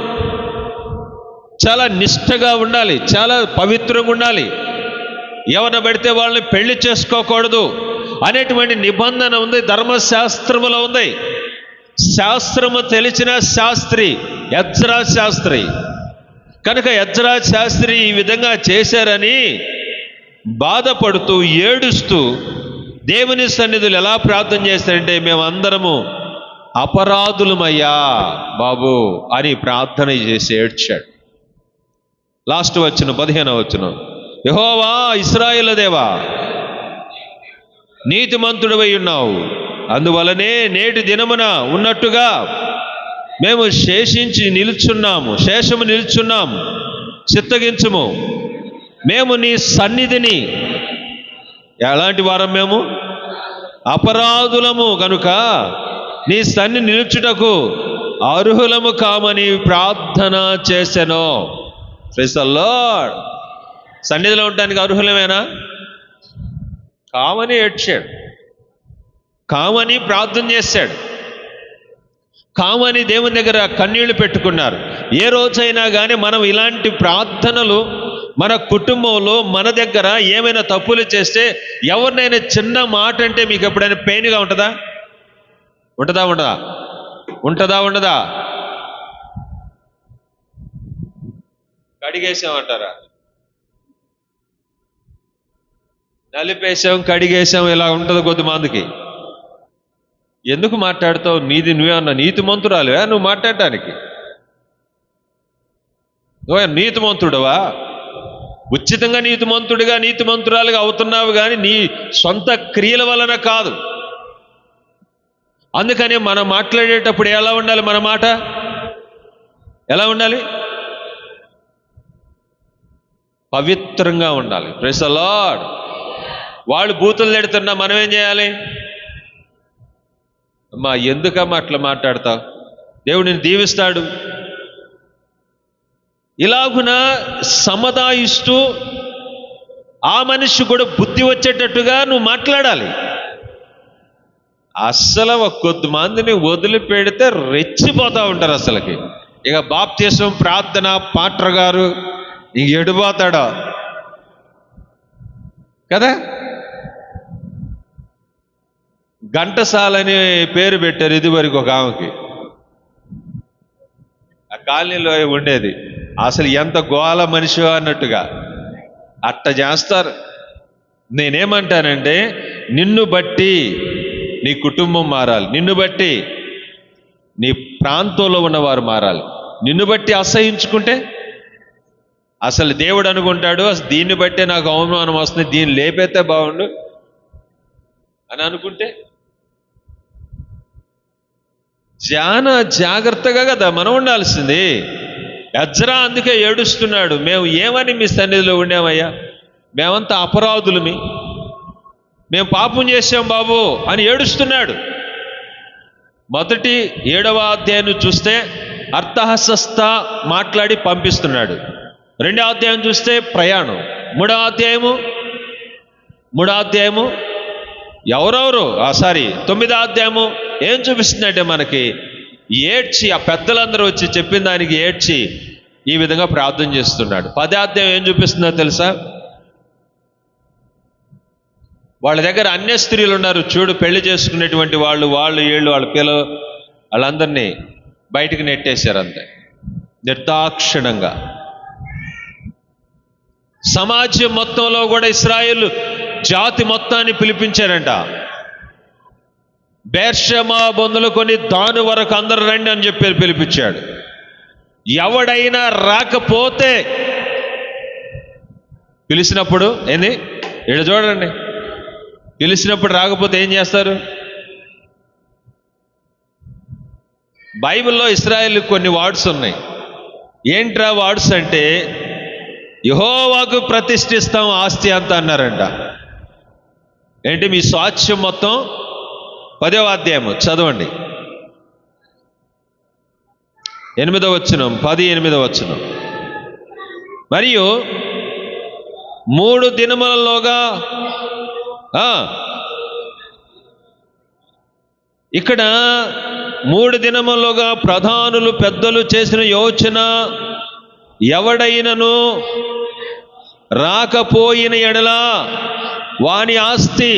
Speaker 1: చాలా నిష్ఠగా ఉండాలి, చాలా పవిత్రంగా ఉండాలి, ఎవరిని పడితే వాళ్ళని పెళ్లి చేసుకోకూడదు అనేటువంటి నిబంధన ఉంది, ధర్మశాస్త్రములో ఉంది. శాస్త్రము తెలిసిన శాస్త్రి ఎజ్రా శాస్త్రి కనుక ఎజ్రా శాస్త్రి ఈ విధంగా చేశారని బాధపడుతూ ఏడుస్తూ దేవుని సన్నిధులు ఎలా ప్రార్థన చేశారంటే, మేమందరము అపరాధులమయ్యా బాబు అని ప్రార్థన చేసి ఏడ్చాడు. లాస్ట్ వచనం 15వ వచనం, యెహోవా ఇశ్రాయేలు దేవా, నీతిమంతుడవై ఉన్నావు, అందువలనే నేటి దినమున ఉన్నట్టుగా మేము శేషము నిల్చున్నాము, చిత్తగించుము. మేము నీ సన్నిధిని, ఎలాంటి వారం? మేము అపరాధులము కనుక నీ సన్నిధి నిలుచుటకు అర్హులము కామని ప్రార్థన చేసెను. Praise the Lord. సన్నిధిలో ఉండడానికి అర్హులమేనా? కామని ఏడ్చాడు, కామని ప్రార్థన చేశాడు, కామని దేవుని దగ్గర కన్నీళ్లు పెట్టుకున్నారు. ఏ రోజైనా కానీ మనం ఇలాంటి ప్రార్థనలు మన కుటుంబంలో మన దగ్గర ఏమైనా తప్పులు చేస్తే, ఎవరినైనా చిన్న మాట అంటే మీకు ఎప్పుడైనా పెయిన్గా ఉంటుందా? ఉంటుందా? ఉండదా? ఉంటుందా? ఉండదా? కడిగేసామంటారా? నలిపేసాం, కడిగేసాం, ఇలా ఉంటుంది కొద్దిమందికి. ఎందుకు మాట్లాడతావు? నువ్వేమన్నా నీతిమంతురాలువా నువ్వు మాట్లాడటానికి? నువ్వు నీతిమంతుడవా? ఉచితంగా నీతిమంతుడిగా నీతిమంతురాలుగా అవుతున్నావు కానీ నీ సొంత క్రియల వలన కాదు. అందుకని మనం మాట్లాడేటప్పుడు ఎలా ఉండాలి? మన మాట ఎలా ఉండాలి? పవిత్రంగా ఉండాలి. Praise the Lord. వాళ్ళు బూతులు తిడుతున్నా మనం ఏం చేయాలి? అమ్మా, ఎందుకమ్మా అట్లా మాట్లాడతావు? దేవుడు నిన్ను దీవిస్తాడు. ఇలాగున సముదాయిస్తూ ఆ మనిషి కూడా బుద్ధి వచ్చేటట్టుగా నువ్వు మాట్లాడాలి. అస్సలు కొద్ది మందిని వదిలిపెడితే రెచ్చిపోతూ ఉంటారు అసలుకి. ఇక బాప్తిసం ప్రార్థన పాట్ర గారు ఇంక ఎడిపోతాడో కదా. ఘంటసాలని పేరు పెట్టారు ఇదివరకు ఒక ఆమెకి, ఆ కాలనీలో ఉండేది. అసలు ఎంత గోల మనిషి అన్నట్టుగా అట్ట చేస్తారు. నేనేమంటానంటే, నిన్ను బట్టి నీ కుటుంబం మారాలి, నిన్ను బట్టి నీ ప్రాంతంలో ఉన్నవారు మారాలి. నిన్ను బట్టి అసహించుకుంటే అసలు దేవుడు అనుకుంటాడు, అసలు దీన్ని బట్టే నాకు అవమానం వస్తుంది, దీన్ని లేపేస్తే బాగుండు అని అనుకుంటే జాగ్రత్తగా కదా మనం ఉండాల్సింది. ఎజ్రా అందుకే ఏడుస్తున్నాడు, మేము ఏమని మీ సన్నిధిలో ఉండేమయ్యా, మేమంతా అపరాధులమి, మేము పాపం చేసాం బాబు అని ఏడుస్తున్నాడు. మొదటి 7వ అధ్యాయం చూస్తే అర్థహస్త మాట్లాడి పంపిస్తున్నాడు. 2వ అధ్యాయం చూస్తే ప్రయాణం. 3వ అధ్యాయము ఎవరెవరు 9వ అధ్యాయము ఏం చూపిస్తుందంటే మనకి ఏడ్చి, ఆ పెద్దలందరూ వచ్చి చెప్పిన దానికి ఏడ్చి ఈ విధంగా ప్రార్థన చేస్తున్నాడు. 10వ అధ్యాయం ఏం చూపిస్తుందో తెలుసా? వాళ్ళ దగ్గర అన్య స్త్రీలు ఉన్నారు చూడు, పెళ్లి చేసుకునేటువంటి వాళ్ళు వీళ్ళు వాళ్ళ పిల్లలు వాళ్ళందరినీ బయటికి నెట్టేశారు అంతే, నిర్దాక్షిణంగా. సమాజం మొత్తంలో కూడా ఇశ్రాయేలు జాతి మొత్తాన్ని పిలిపించారంట. బేర్షెమా మొదలుకొని దాని వరకు అందరు రండి అని చెప్పి పిలిపించాడు. ఎవడైనా రాకపోతే పిలిచినప్పుడు ఏంది, ఇక్కడ చూడండి, పిలిచినప్పుడు రాకపోతే ఏం చేస్తారు? బైబిల్లో ఇశ్రాయేలు కొన్ని వర్డ్స్ ఉన్నాయి. ఏంట్రా వర్డ్స్ అంటే, యెహోవాకు ప్రతిష్ఠిస్తాం ఆస్తి అంతా అన్నారంట. ఏంటి? మీ స్వాస్థ్యం మొత్తం 10వ అధ్యాయము చదవండి, 8వ వచనం, 10:8 వచనం. మరియు 3 దినములలోగా ఇక్కడ 3 దినములుగా ప్రధానులు పెద్దలు చేసిన యోచన, ఎవడైనను రాకపోయిన ఎడల వాని ఆస్తి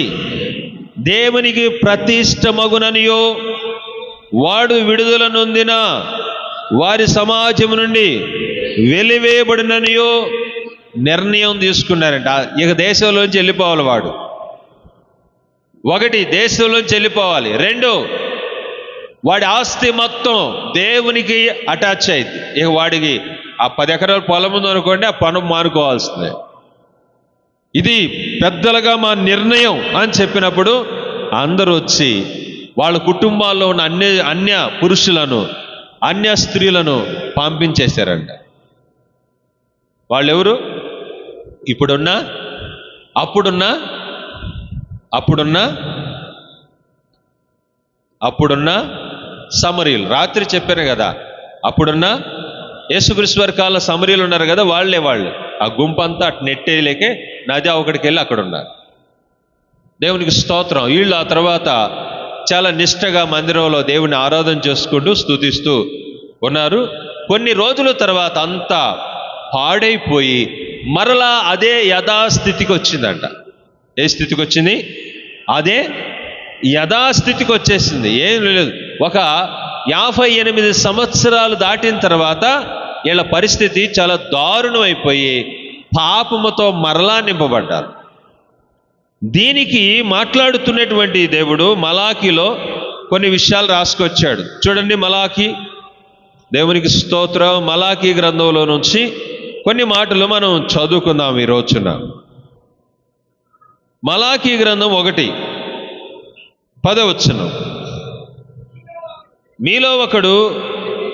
Speaker 1: దేవునికి ప్రతిష్టమగుననియో, వాడు విడుదల నొందిన వారి సమాజం నుండి వెలివేయబడిననియో నిర్ణయం తీసుకున్నారంట. ఇక దేశంలోంచి వెళ్ళిపోవాలి వాడు. 1 దేశంలోంచి వెళ్ళిపోవాలి. 2 వాడి ఆస్తి మొత్తం దేవునికి అటాచ్ అయింది. ఇక వాడికి ఆ 10 ఎకరాల పొలం ఉంది అనుకోండి, ఆ పనం మానుకోవాల్సిందే. ఇది పెద్దలుగా మా నిర్ణయం అని చెప్పినప్పుడు అందరూ వచ్చి వాళ్ళ కుటుంబాల్లో ఉన్న అన్య పురుషులను, అన్య స్త్రీలను పంపించేశారంట. వాళ్ళెవరు? ఇప్పుడున్నా అప్పుడున్న సమరీయులు. రాత్రి చెప్పాను కదా, అప్పుడున్న యేసుక్రీస్తు వారి కాలంలో సమరీయులు ఉన్నారు కదా, వాళ్ళు ఆ గుంపంతా అటు నెట్టేలేకే నది ఒకటికి వెళ్ళి అక్కడ ఉన్నారు. దేవునికి స్తోత్రం. వీళ్ళు ఆ తర్వాత చాలా నిష్టగా మందిరంలో దేవుని ఆరాధన చేసుకుంటూ స్తుతిస్తూ ఉన్నారు. కొన్ని రోజుల తర్వాత అంతా పాడైపోయి మరలా అదే యథాస్థితికి వచ్చిందంట. ఏ స్థితికి వచ్చింది? అదే యథాస్థితికి వచ్చేసింది. ఏం లేదు, ఒక 58 సంవత్సరాలు దాటిన తర్వాత వీళ్ళ పరిస్థితి చాలా దారుణం అయిపోయి పాపముతో మరలా నింపబడ్డారు. దీనికి మాట్లాడుతున్నటువంటి దేవుడు మలాకీలో కొన్ని విషయాలు రాసుకొచ్చాడు. చూడండి, మలాకీ, దేవునికి స్తోత్రం. మలాకీ గ్రంథంలో నుంచి కొన్ని మాటలు మనం చదువుకుందాం ఈ రోజున. మలాకీ గ్రంథం 1:10 వచనం. మీలో ఒకడు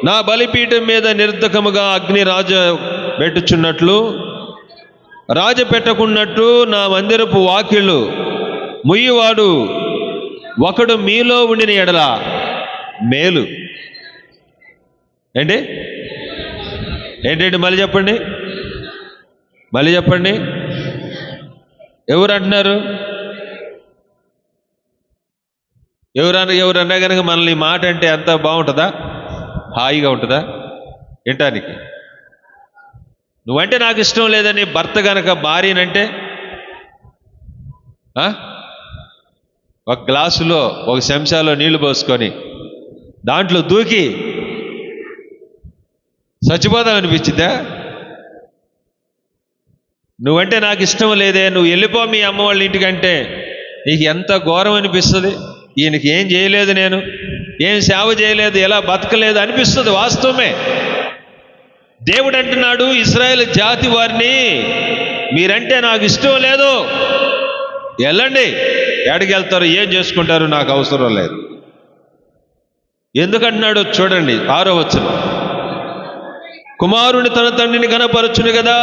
Speaker 1: నా బలిపీఠం మీద నిర్ధకముగా అగ్ని పెట్టుచున్నట్లు, పెట్టకున్నట్టు నా మందిరపు వాకిళ్ళు ముయ్యివాడు ఒకడు మీలో ఉండిన ఎడల మేలు. ఏంటండి మళ్ళీ చెప్పండి. ఎవరు అంటున్నారు? ఎవరన్నా కనుక మనల్ని ఈ మాట అంటే అంత బాగుంటుందా? హాయిగా ఉంటుందా వినటానికి? నువ్వంటే నాకు ఇష్టం లేదని భర్త కనుక భార్యనంటే, ఒక గ్లాసులో ఒక చెంచాలో నీళ్లు పోసుకొని దాంట్లో దూకి చచ్చిపోదాం అనిపించిందా? నువ్వంటే నాకు ఇష్టం లేదే, నువ్వు వెళ్ళిపో మీ అమ్మ వాళ్ళ ఇంటికంటే నీకు ఎంత ఘోరం అనిపిస్తుంది. ఈయనకి ఏం చేయలేదు, నేను ఏం సేవ చేయలేదు, ఎలా బతకలేదు అనిపిస్తుంది. వాస్తవమే. దేవుడు అంటున్నాడు ఇశ్రాయేలు జాతి వారిని, మీరంటే నాకు ఇష్టం లేదు, వెళ్ళండి. ఎక్కడికి వెళ్తారు, ఏం చేసుకుంటారు, నాకు అవసరం లేదు. ఎందుకంటున్నాడు చూడండి, 6వ వచనం. కుమారుని తన తండ్రిని గణపరచును కదా,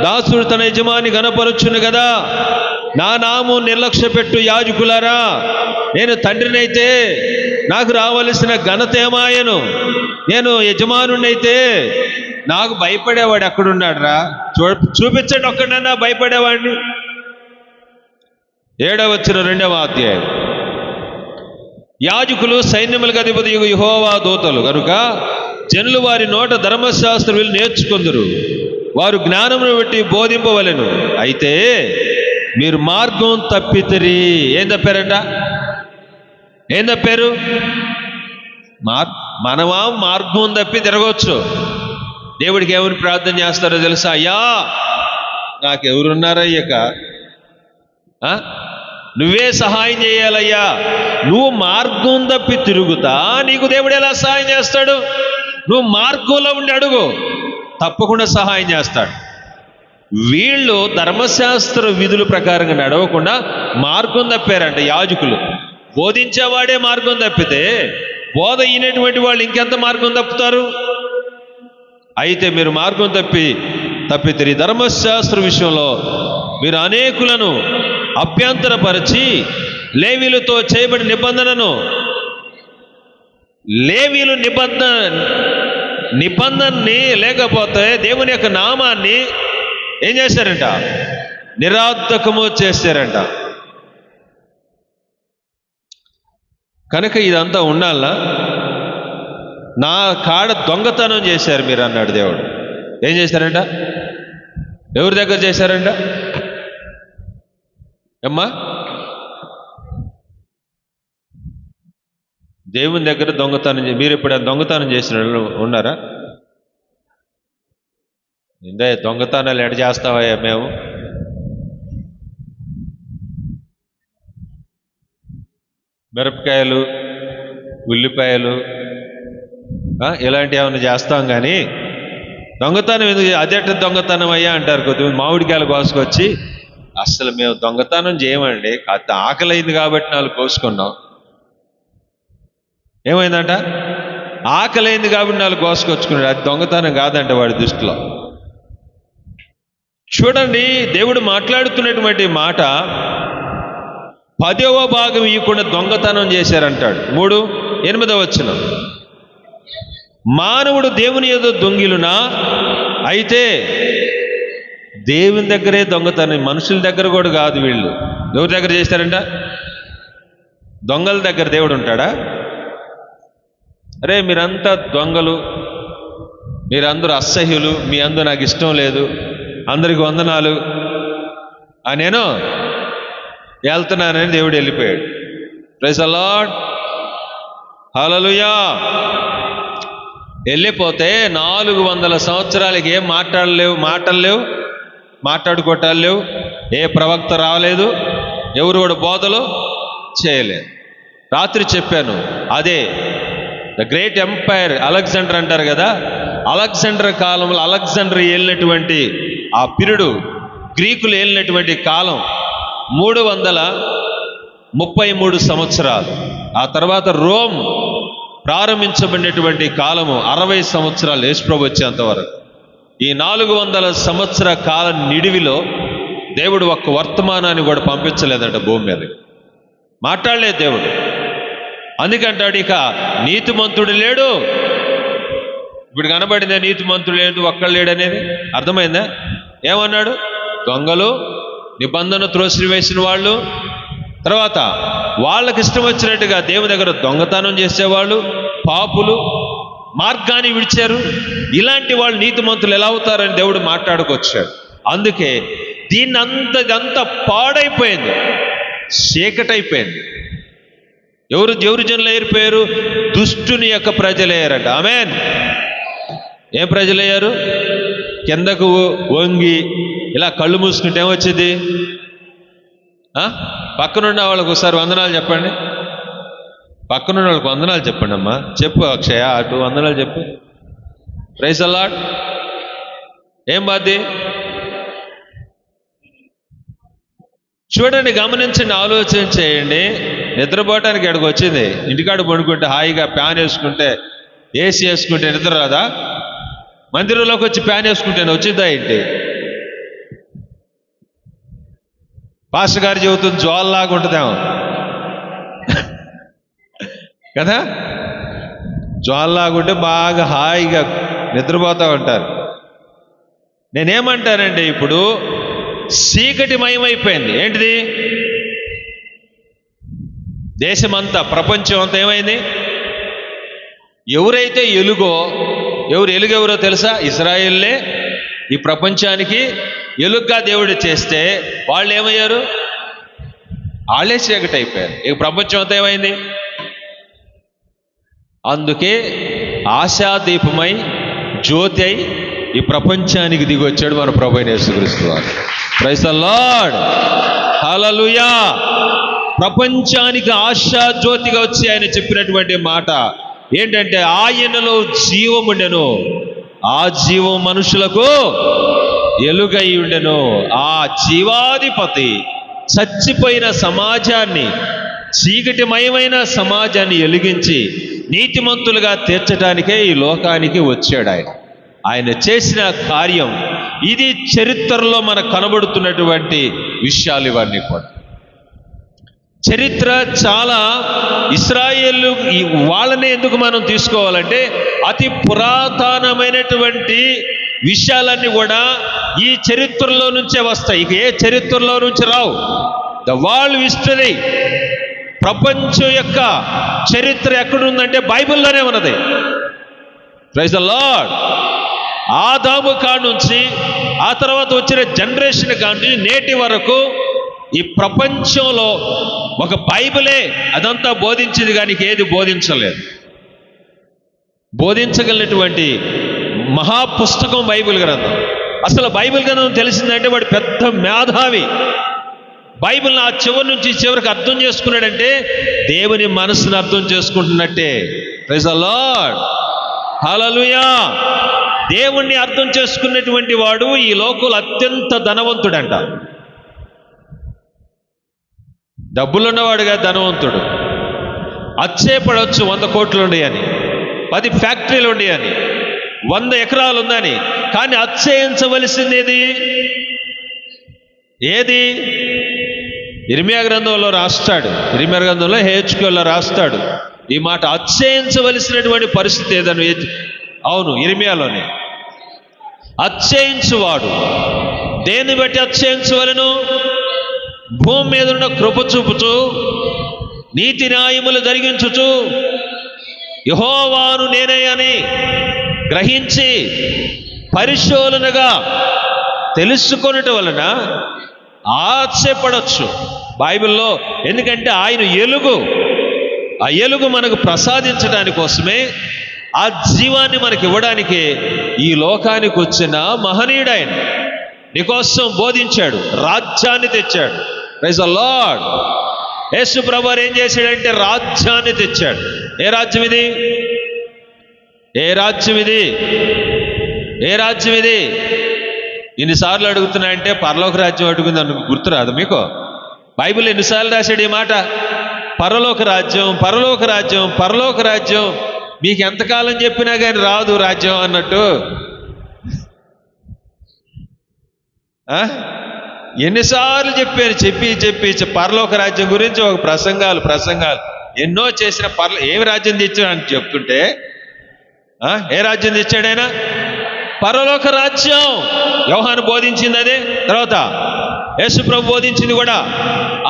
Speaker 1: దాసుడు తన యజమాని గణపరచును కదా. నా నామం నిర్లక్ష్య పెట్టు యాజకులారా, నేను తండ్రినైతే నాకు రావలసిన ఘనత ఏమాయను? నేను యజమానునైతే నాకు భయపడేవాడు ఎక్కడున్నాడు రా? చూపించండి ఒక్కడన్నా భయపడేవాడిని. 7వ వచనం 2వ అధ్యాయం. యాజకులు సైన్యములకు అధిపతి యెహోవా దూతలు కనుక జనులు వారి నోట ధర్మశాస్త్రం నేర్చుకొందురు, వారు జ్ఞానమును బట్టి బోధింపవలెను. అయితే మీరు మార్గం తప్పితిరి. ఏం తప్పారంట? ఏం తప్పారు? మనమా మార్గం తప్పి తిరగవచ్చు. దేవుడికి ఏమని ప్రార్థన చేస్తారో తెలుసా? అయ్యా నాకెవరున్నారయ్యక, నువ్వే సహాయం చేయాలయ్యా. నువ్వు మార్గం తప్పి తిరుగుతా నీకు దేవుడు ఎలా సహాయం చేస్తాడు? నువ్వు మార్గంలో ఉండి అడుగు, తప్పకుండా సహాయం చేస్తాడు. వీళ్ళు ధర్మశాస్త్ర విధుల ప్రకారంగా నడవకుండా మార్గం తప్పారంట. యాజకులు బోధించేవాడే మార్గం తప్పితే బోధ అయినటువంటి వాళ్ళు ఇంకెంత మార్గం తప్పుతారు? అయితే మీరు మార్గం తప్పితిరి. ధర్మశాస్త్ర విషయంలో మీరు అనేకులను అభ్యంతరపరిచి లేవీలతో చేయబడిన లేవీలు నిబంధనని లేకపోతే దేవుని యొక్క నామాన్ని ఏం చేశారంట? నిరర్థకము చేశారంట. కనుక ఇదంతా ఉండాలనా? నా కాడ దొంగతనం చేశారు మీరు అన్నాడు దేవుడు. ఏం చేశారంట? ఎవరి దగ్గర చేశారంట? అమ్మా, దేవుని దగ్గర దొంగతనం. మీరు ఎప్పుడైనా దొంగతనం చేసిన ఉన్నారా? ఇందే దొంగతనాలు ఎడ చేస్తావయ్యా మేము? మిరపకాయలు, ఉల్లిపాయలు ఇలాంటివి ఏమైనా చేస్తాం, కానీ దొంగతనం ఎందుకు? అదేట దొంగతనం అయ్యా అంటారు కొద్దిమంది. మామిడికాయలు కోసుకొచ్చి, అసలు మేము దొంగతనం చేయమండి, ఆకలి అయింది కాబట్టి 4 కోసుకున్నాం. ఏమైందంట? ఆకలి అయింది కాబట్టి 4 కోసుకొచ్చుకున్నాడు. అది దొంగతనం కాదంట వాడి దృష్టిలో. చూడండి, దేవుడు మాట్లాడుతున్నటువంటి మాట 10వ భాగం ఇవ్వకుండా దొంగతనం చేశారంటాడు. 3:8 వచనం. మానవుడు దేవుని యందు దొంగిలునా? అయితే దేవుని దగ్గరే దొంగతనం, మనుషుల దగ్గర కూడా కాదు. వీళ్ళు ఎవరి దగ్గర చేశారంట? దొంగల దగ్గర దేవుడు ఉంటాడా? అరే మీరంతా దొంగలు, మీరందరూ అసహ్యులు, మీ అందు నాకు ఇష్టం లేదు, అందరికి వందనాలు నేను వెళ్తున్నానని దేవుడు వెళ్ళిపోయాడు. ప్రైజ్ ది లార్డ్, హల్లెలూయా. వెళ్ళిపోతే 400 సంవత్సరాలకి ఏం మాటలు లేవు, మాట్లాడుకోవటాలు లేవు, ఏ ప్రవక్త రాలేదు, ఎవరు కూడా బోధలు చేయలేదు. రాత్రి చెప్పాను, అదే ద గ్రేట్ ఎంపైర్ అలెగ్జాండర్ అంటారు కదా. అలెగ్జాండర్ కాలంలో అలెగ్జాండర్ ఏలినటువంటి ఆ పీరియడ్, గ్రీకులు ఏలినటువంటి కాలం 333 సంవత్సరాలు. ఆ తర్వాత రోమ్ ప్రారంభించబడినటువంటి కాలము 60 సంవత్సరాలు, యేసుప్రభు వచ్చేంతవరకు. ఈ 400 సంవత్సర కాల నిడివిలో దేవుడు ఒక్క వర్తమానాన్ని కూడా పంపించలేదంట భూమి మీద, మాట్లాడలేదు దేవుడు. అందుకంటాడు, ఇక నీతిమంతుడు లేడు. ఇప్పుడు కనబడిందా నీతిమంతుడు లేదు, ఒక్కడు లేడు అనేది? అర్థమైందా? ఏమన్నాడు? దొంగలు, నిబంధన త్రోసివేసిన వాళ్ళు, తర్వాత వాళ్ళకి ఇష్టం వచ్చినట్టుగా దేవుని దగ్గర దొంగతనం చేసేవాళ్ళు, పాపులు, మార్గాన్ని విడిచారు. ఇలాంటి వాళ్ళు నీతిమంతులు ఎలా అవుతారని దేవుడు మాట్లాడుకొచ్చాడు. అందుకే ఇదంతా పాడైపోయింది, చీకటైపోయింది. ఎవరు జనులు అయిపోయారు? దుష్టుని యొక్క ప్రజలయ్యారట. ఆమేన్. ఏం ప్రజలయ్యారు? కిందకు వంగి ఇలా కళ్ళు మూసుకుంటే ఏమొచ్చింది? పక్కనున్న వాళ్ళకు ఒకసారి వందనాలు చెప్పండి. పక్కనున్న వాళ్ళకి వందనాలు చెప్పండి అమ్మా. చెప్పు అక్షయ, అటు వందనాలు చెప్పు. Praise the Lord. ఏం బాధి? చూడండి, గమనించండి, ఆలోచన చేయండి. నిద్రపోవటానికి ఎక్కడికి వచ్చింది? ఇంటికాడ పడుకుంటే హాయిగా ఫ్యాన్ వేసుకుంటే, ఏసీ వేసుకుంటే నిద్ర రాదా? మందిరంలోకి వచ్చి ఫ్యాన్ వేసుకుంటేనే వచ్చిందా ఏంటి? పాస్టర్ గారు చెబుతుంది జ్వాలలాగా ఉంటుందేమో కదా. జ్వాలలాగుంటే బాగా హాయిగా నిద్రపోతూ ఉంటారు. నేనేమంటానంటే, ఇప్పుడు చీకటి మయమైపోయింది. ఏంటిది? దేశమంతా, ప్రపంచం అంతా ఏమైంది? ఎవరైతే ఎలుగెవరో తెలుసా? ఇజ్రాయేల్లే ఈ ప్రపంచానికి ఎలుగ్గా దేవుడు చేస్తే వాళ్ళు ఏమయ్యారు? వాళ్ళే చీకటి అయిపోయారు. ఇక ప్రపంచం అంతా ఏమైంది? అందుకే ఆశాదీపమై జ్యోతి అయి ఈ ప్రపంచానికి దిగి వచ్చాడు మన ప్రభువైన యేసుక్రీస్తు వారు. ప్రైజ్ ది లార్డ్, హల్లెలూయా. ప్రపంచానికి ఆశా జ్యోతిగా వచ్చి ఆయన చెప్పినటువంటి మాట ఏంటంటే, ఆయనలో జీవం ఉండెను, ఆ జీవం మనుషులకు ఎలుగై ఉండెను. ఆ జీవాధిపతి చచ్చిపోయిన సమాజాన్ని, చీకటిమయమైన సమాజాన్ని వెలిగించి నీతిమంతులుగా తీర్చడానికే ఈ లోకానికి వచ్చాడు ఆయన. ఆయన చేసిన కార్యం ఇది. చరిత్రలో మనకు కనబడుతున్నటువంటి విషయాలు ఇవన్నీ కూడా. చరిత్ర చాలా ఇశ్రాయేలు వాళ్ళనే ఎందుకు మనం తీసుకోవాలంటే, అతి పురాతనమైనటువంటి విషయాలన్నీ కూడా ఈ చరిత్రలో నుంచే వస్తాయి. ఇక ఏ చరిత్రలో నుంచి రావు. ద వరల్డ్ హిస్టరీ, ప్రపంచం యొక్క చరిత్ర ఎక్కడుందంటే బైబిల్లోనే ఉన్నది. Praise the Lord. ఆదాము కాడి నుంచి ఆ తర్వాత వచ్చిన జనరేషన్ కాడి నుంచి నేటి వరకు ఈ ప్రపంచంలో ఒక బైబిలే అదంతా బోధించింది, కానీ ఏది బోధించలేదు. బోధించగలిగినటువంటి మహాపుస్తకం బైబిల్ గ్రంథం. అసలు బైబిల్ గ్రంథం తెలిసిందంటే వాడు పెద్ద మేధావి. బైబిల్ని ఆ చివరి నుంచి చివరికి అర్థం చేసుకున్నాడంటే దేవుని మనసును అర్థం చేసుకుంటున్నట్టే. ప్రైజ్ ది లార్డ్, హల్లెలూయా. దేవుణ్ణి అర్థం చేసుకున్నటువంటి వాడు ఈ లోకంలో అత్యంత ధనవంతుడంట. డబ్బులున్నవాడుగా ధనవంతుడు. అచ్చేపడవచ్చు 100 కోట్లు ఉన్నాయని, 10 ఫ్యాక్టరీలు ఉన్నాయని, 100 ఎకరాలు ఉందని. కానీ అచ్చేయించవలసింది ఏది? ఇర్మియా గ్రంథంలో రాస్తాడు. ఇర్మియా గ్రంథంలో హెచ్కేలో రాస్తాడు ఈ మాట. అచ్చేయించవలసినటువంటి పరిస్థితి ఏదని. అవును, ఇర్మియాలోనే. అచ్చేయించువాడు దేన్ని బట్టి అచ్చేయించవలను? భూమి మీద ఉన్న కృప చూపుచు నీతి న్యాయములు జరిగించుచు యెహోవాను నేనే అని గ్రహించి పరిశోధనగా తెలుసుకొనటం వలన ఆశపడవచ్చు బైబిల్లో. ఎందుకంటే ఆయన ఎలుగు, ఆ ఎలుగు మనకు ప్రసాదించడానికి కోసమే, ఆ జీవాన్ని మనకి ఇవ్వడానికి ఈ లోకానికి వచ్చిన మహనీయుడు ఆయన. నీకోసం బోధించాడు, రాజ్యాన్ని తెచ్చాడు. Praise the lord. యేసు ప్రభువారు ఏం చేశాడంటే రాజ్యాన్ని తెచ్చాడు. ఏ రాజ్యం ఇది? ఏ రాజ్యం ఇది? ఏ రాజ్యం ఇది? ఎన్నిసార్లు అడుగుతున్నాయంటే పరలోక రాజ్యం అడుగుంది అని గుర్తురాదు మీకు? బైబిల్ ఎన్నిసార్లు రాశాడు ఈ మాట? పరలోక రాజ్యం, పరలోక రాజ్యం, పరలోక రాజ్యం. మీకు ఎంతకాలం చెప్పినా కానీ రాదు రాజ్యం అన్నట్టు. ఎన్నిసార్లు చెప్పాను, చెప్పి పరలోక రాజ్యం గురించి ఒక ప్రసంగాలు ఎన్నో చేసిన. ఏమి రాజ్యం తెచ్చాడు అని చెప్తుంటే, ఏ రాజ్యం తెచ్చాడు ఆయన? పరలోక రాజ్యం. యోహాను బోధించింది అదే, తర్వాత యేసు ప్రభు బోధించింది కూడా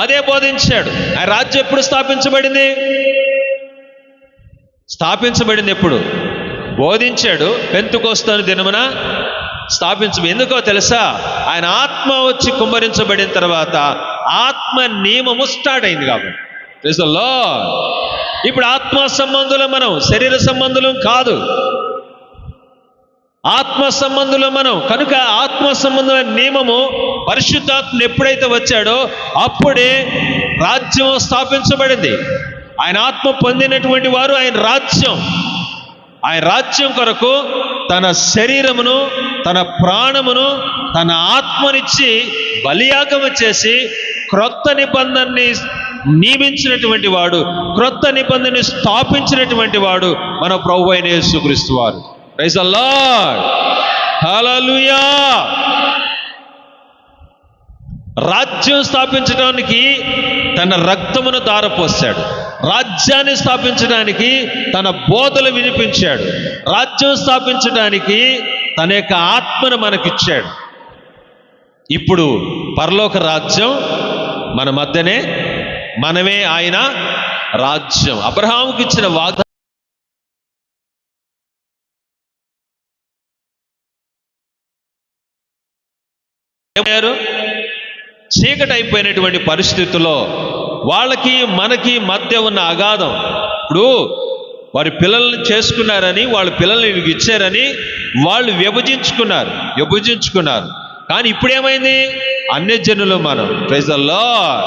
Speaker 1: అదే బోధించాడు. ఆ రాజ్యం ఎప్పుడు స్థాపించబడింది? ఎప్పుడు బోధించాడు? పెంతెకొస్తు దినమున ఎందుకో తెలుసా? ఆయన ఆత్మ వచ్చి కుమ్మరించబడిన తర్వాత ఆత్మ నియమము స్టార్ట్ అయింది కాబట్టి. Praise the Lord. ఇప్పుడు ఆత్మ సంబంధులం మనం, శరీర సంబంధులం కాదు. ఆత్మ సంబంధులం మనం కనుక ఆత్మ సంబంధమైన నియమము పరిశుద్ధాత్మ ఎప్పుడైతే వచ్చాడో అప్పుడే రాజ్యం స్థాపించబడింది. ఆయన ఆత్మ పొందినటువంటి వారు ఆయన రాజ్యం కొరకు తన శరీరమును, తన ప్రాణమును, తన ఆత్మనిచ్చి బలియాగము చేసి క్రొత్త నిబంధనని నియమించినటువంటి వాడు, క్రొత్త నిబంధనని స్థాపించినటువంటి వాడు మన ప్రభువైన యేసుక్రీస్తు వారు. ప్రైజ్ ది లార్డ్, హల్లెలూయా. రాజ్యం స్థాపించడానికి తన రక్తమును ధారపోసాడు. రాజ్యాన్ని స్థాపించడానికి తన బోధలు వినిపించాడు. రాజ్యం స్థాపించడానికి తన యొక్క ఆత్మను మనకిచ్చాడు. ఇప్పుడు పరలోక రాజ్యం మన మధ్యనే, మనమే ఆయన రాజ్యం. అబ్రహాముకి ఇచ్చిన వాగ్దానం ఏమయ్యారు? చీకటి అయిపోయినటువంటి పరిస్థితుల్లో వాళ్ళకి మనకి మధ్య ఉన్న అగాధం, ఇప్పుడు వారి పిల్లల్ని చేసుకున్నారని, వాళ్ళ పిల్లల్ని వీళ్ళకి ఇచ్చారని వాళ్ళు విభజించుకున్నారు. కానీ ఇప్పుడు ఏమైంది? అన్యజనులు మనం. Praise the Lord.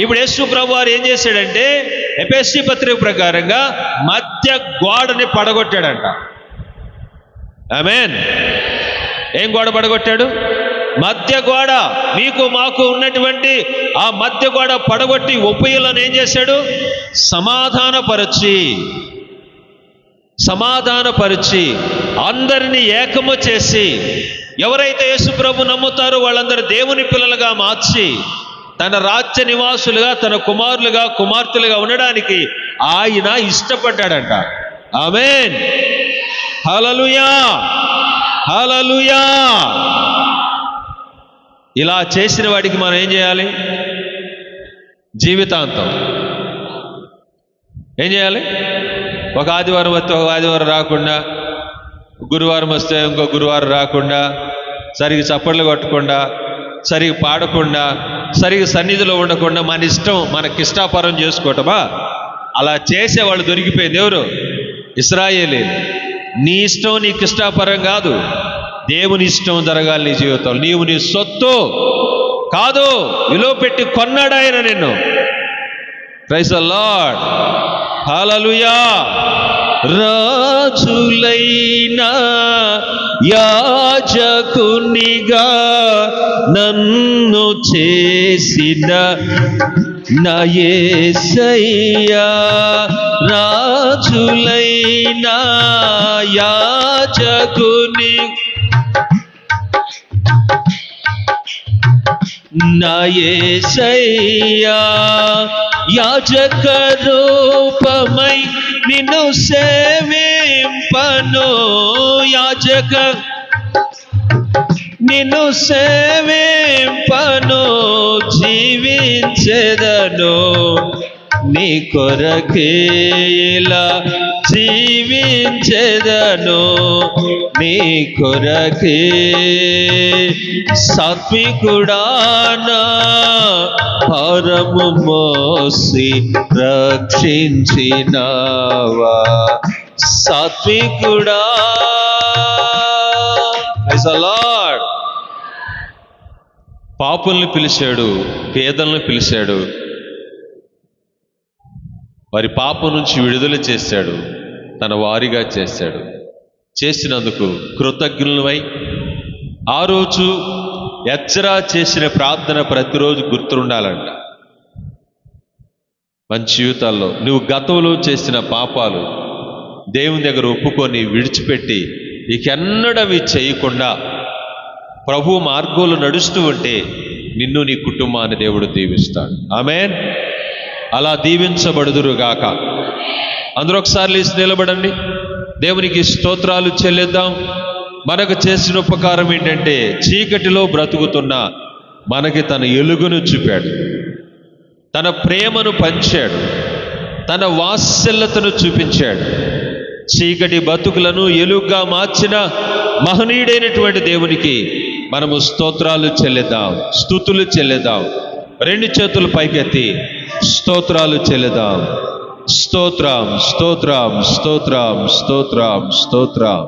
Speaker 1: ఇప్పుడు యేసు ప్రభు వారు ఏం చేశాడంటే ఎఫెసీ పత్రిక ప్రకారంగా మధ్య గోడని పడగొట్టాడంట. ఆమేన్. ఏం గోడ పడగొట్టాడు? మధ్య గోడ. మీకు మాకు ఉన్నటువంటి ఆ మధ్య గోడ పడగొట్టి ఉభయులను ఏం చేశాడు? సమాధానపరిచి అందరినీ ఏకము చేసి, ఎవరైతే యేసు ప్రభు నమ్ముతారో వాళ్ళందరూ దేవుని పిల్లలుగా మార్చి తన రాజ్య నివాసులుగా, తన కుమారులుగా, కుమార్తెలుగా ఉండడానికి ఆయన ఇష్టపడ్డాడంట. ఆమేన్. హల్లెలూయా, హల్లెలూయా. ఇలా చేసిన వాడికి మనం ఏం చేయాలి? జీవితాంతం ఏం చేయాలి? ఒక ఆదివారం వస్తే ఒక ఆదివారం రాకుండా, గురువారం వస్తే ఇంకో గురువారం రాకుండా, సరిగ్గా చప్పట్లు కొట్టకుండా, సరిగ్గా పాడకుండా, సరిగ్గా సన్నిధిలో ఉండకుండా మన ఇష్టం మనకిష్టాపరం చేసుకోవటమా? అలా చేసేవాళ్ళు దొరికిపోయింది. ఎవరు? ఇశ్రాయేలీయులు. నీ ఇష్టం నీకు ఇష్టాపరం కాదు, దేవుని ఇష్టం జరగాలి నీ జీవితంలో. నీవు నీ సొత్తు కాదు, విలువ పెట్టి కొన్నాడు ఆయన నిన్ను. Praise the lord. హల్లెలూయా. రాజులైనా యాజకునిగా నన్ను చేసిన నా యేసయ్యా, రాజులైనా యాజకుని నా యేసయ్యా, యాజక రూపమై నిన్ను సేవింపను, నిన్ను సేవింపను, జీవించెదను నీ కొరకే, ఇలా జీవించెదను నీ కొరకే. సాత్వికుడానా భారము మోసి రక్షించినావా, సాత్వికుడా. Praise the lord. పాపుల్ని పిలిచాడు, పేదలను పిలిచాడు, వారి పాపం నుంచి విడుదల చేశాడు, తన వారిగా చేశాడు. చేసినందుకు కృతజ్ఞులమై ఆ రోజు ఎజ్రా చేసిన ప్రార్థన ప్రతిరోజు గుర్తుండాలంట. మన జీవితాల్లో నువ్వు గతంలో చేసిన పాపాలు దేవుని దగ్గర ఒప్పుకొని విడిచిపెట్టి ఇకెన్నడవి చేయకుండా ప్రభు మార్గంలో నడుస్తూ ఉంటే నిన్ను నీ కుటుంబాన్ని దేవుడు దీవిస్తాడు. ఆమేన్. అలా దీవించబడుదురుగాక. అందరూ ఒకసారి లేచి నిలబడండి. దేవునికి స్తోత్రాలు చెల్లిద్దాం. మనకు చేసిన ఉపకారం ఏంటంటే చీకటిలో బ్రతుకుతున్న మనకి తన ఎలుగును చూపాడు, తన ప్రేమను పంచాడు, తన వాత్సల్యతను చూపించాడు. చీకటి బతుకులను ఎలుగుగా మార్చిన మహనీయుడైనటువంటి దేవునికి మనము స్తోత్రాలు చెల్లిద్దాం, స్తుతులు చెల్లిద్దాం. రెండు చేతులు పైకెత్తి స్తోత్రాలు చెల్లిద్దాం. స్తోత్రం, స్తోత్రం, స్తోత్రం, స్తోత్రం, స్తోత్రం.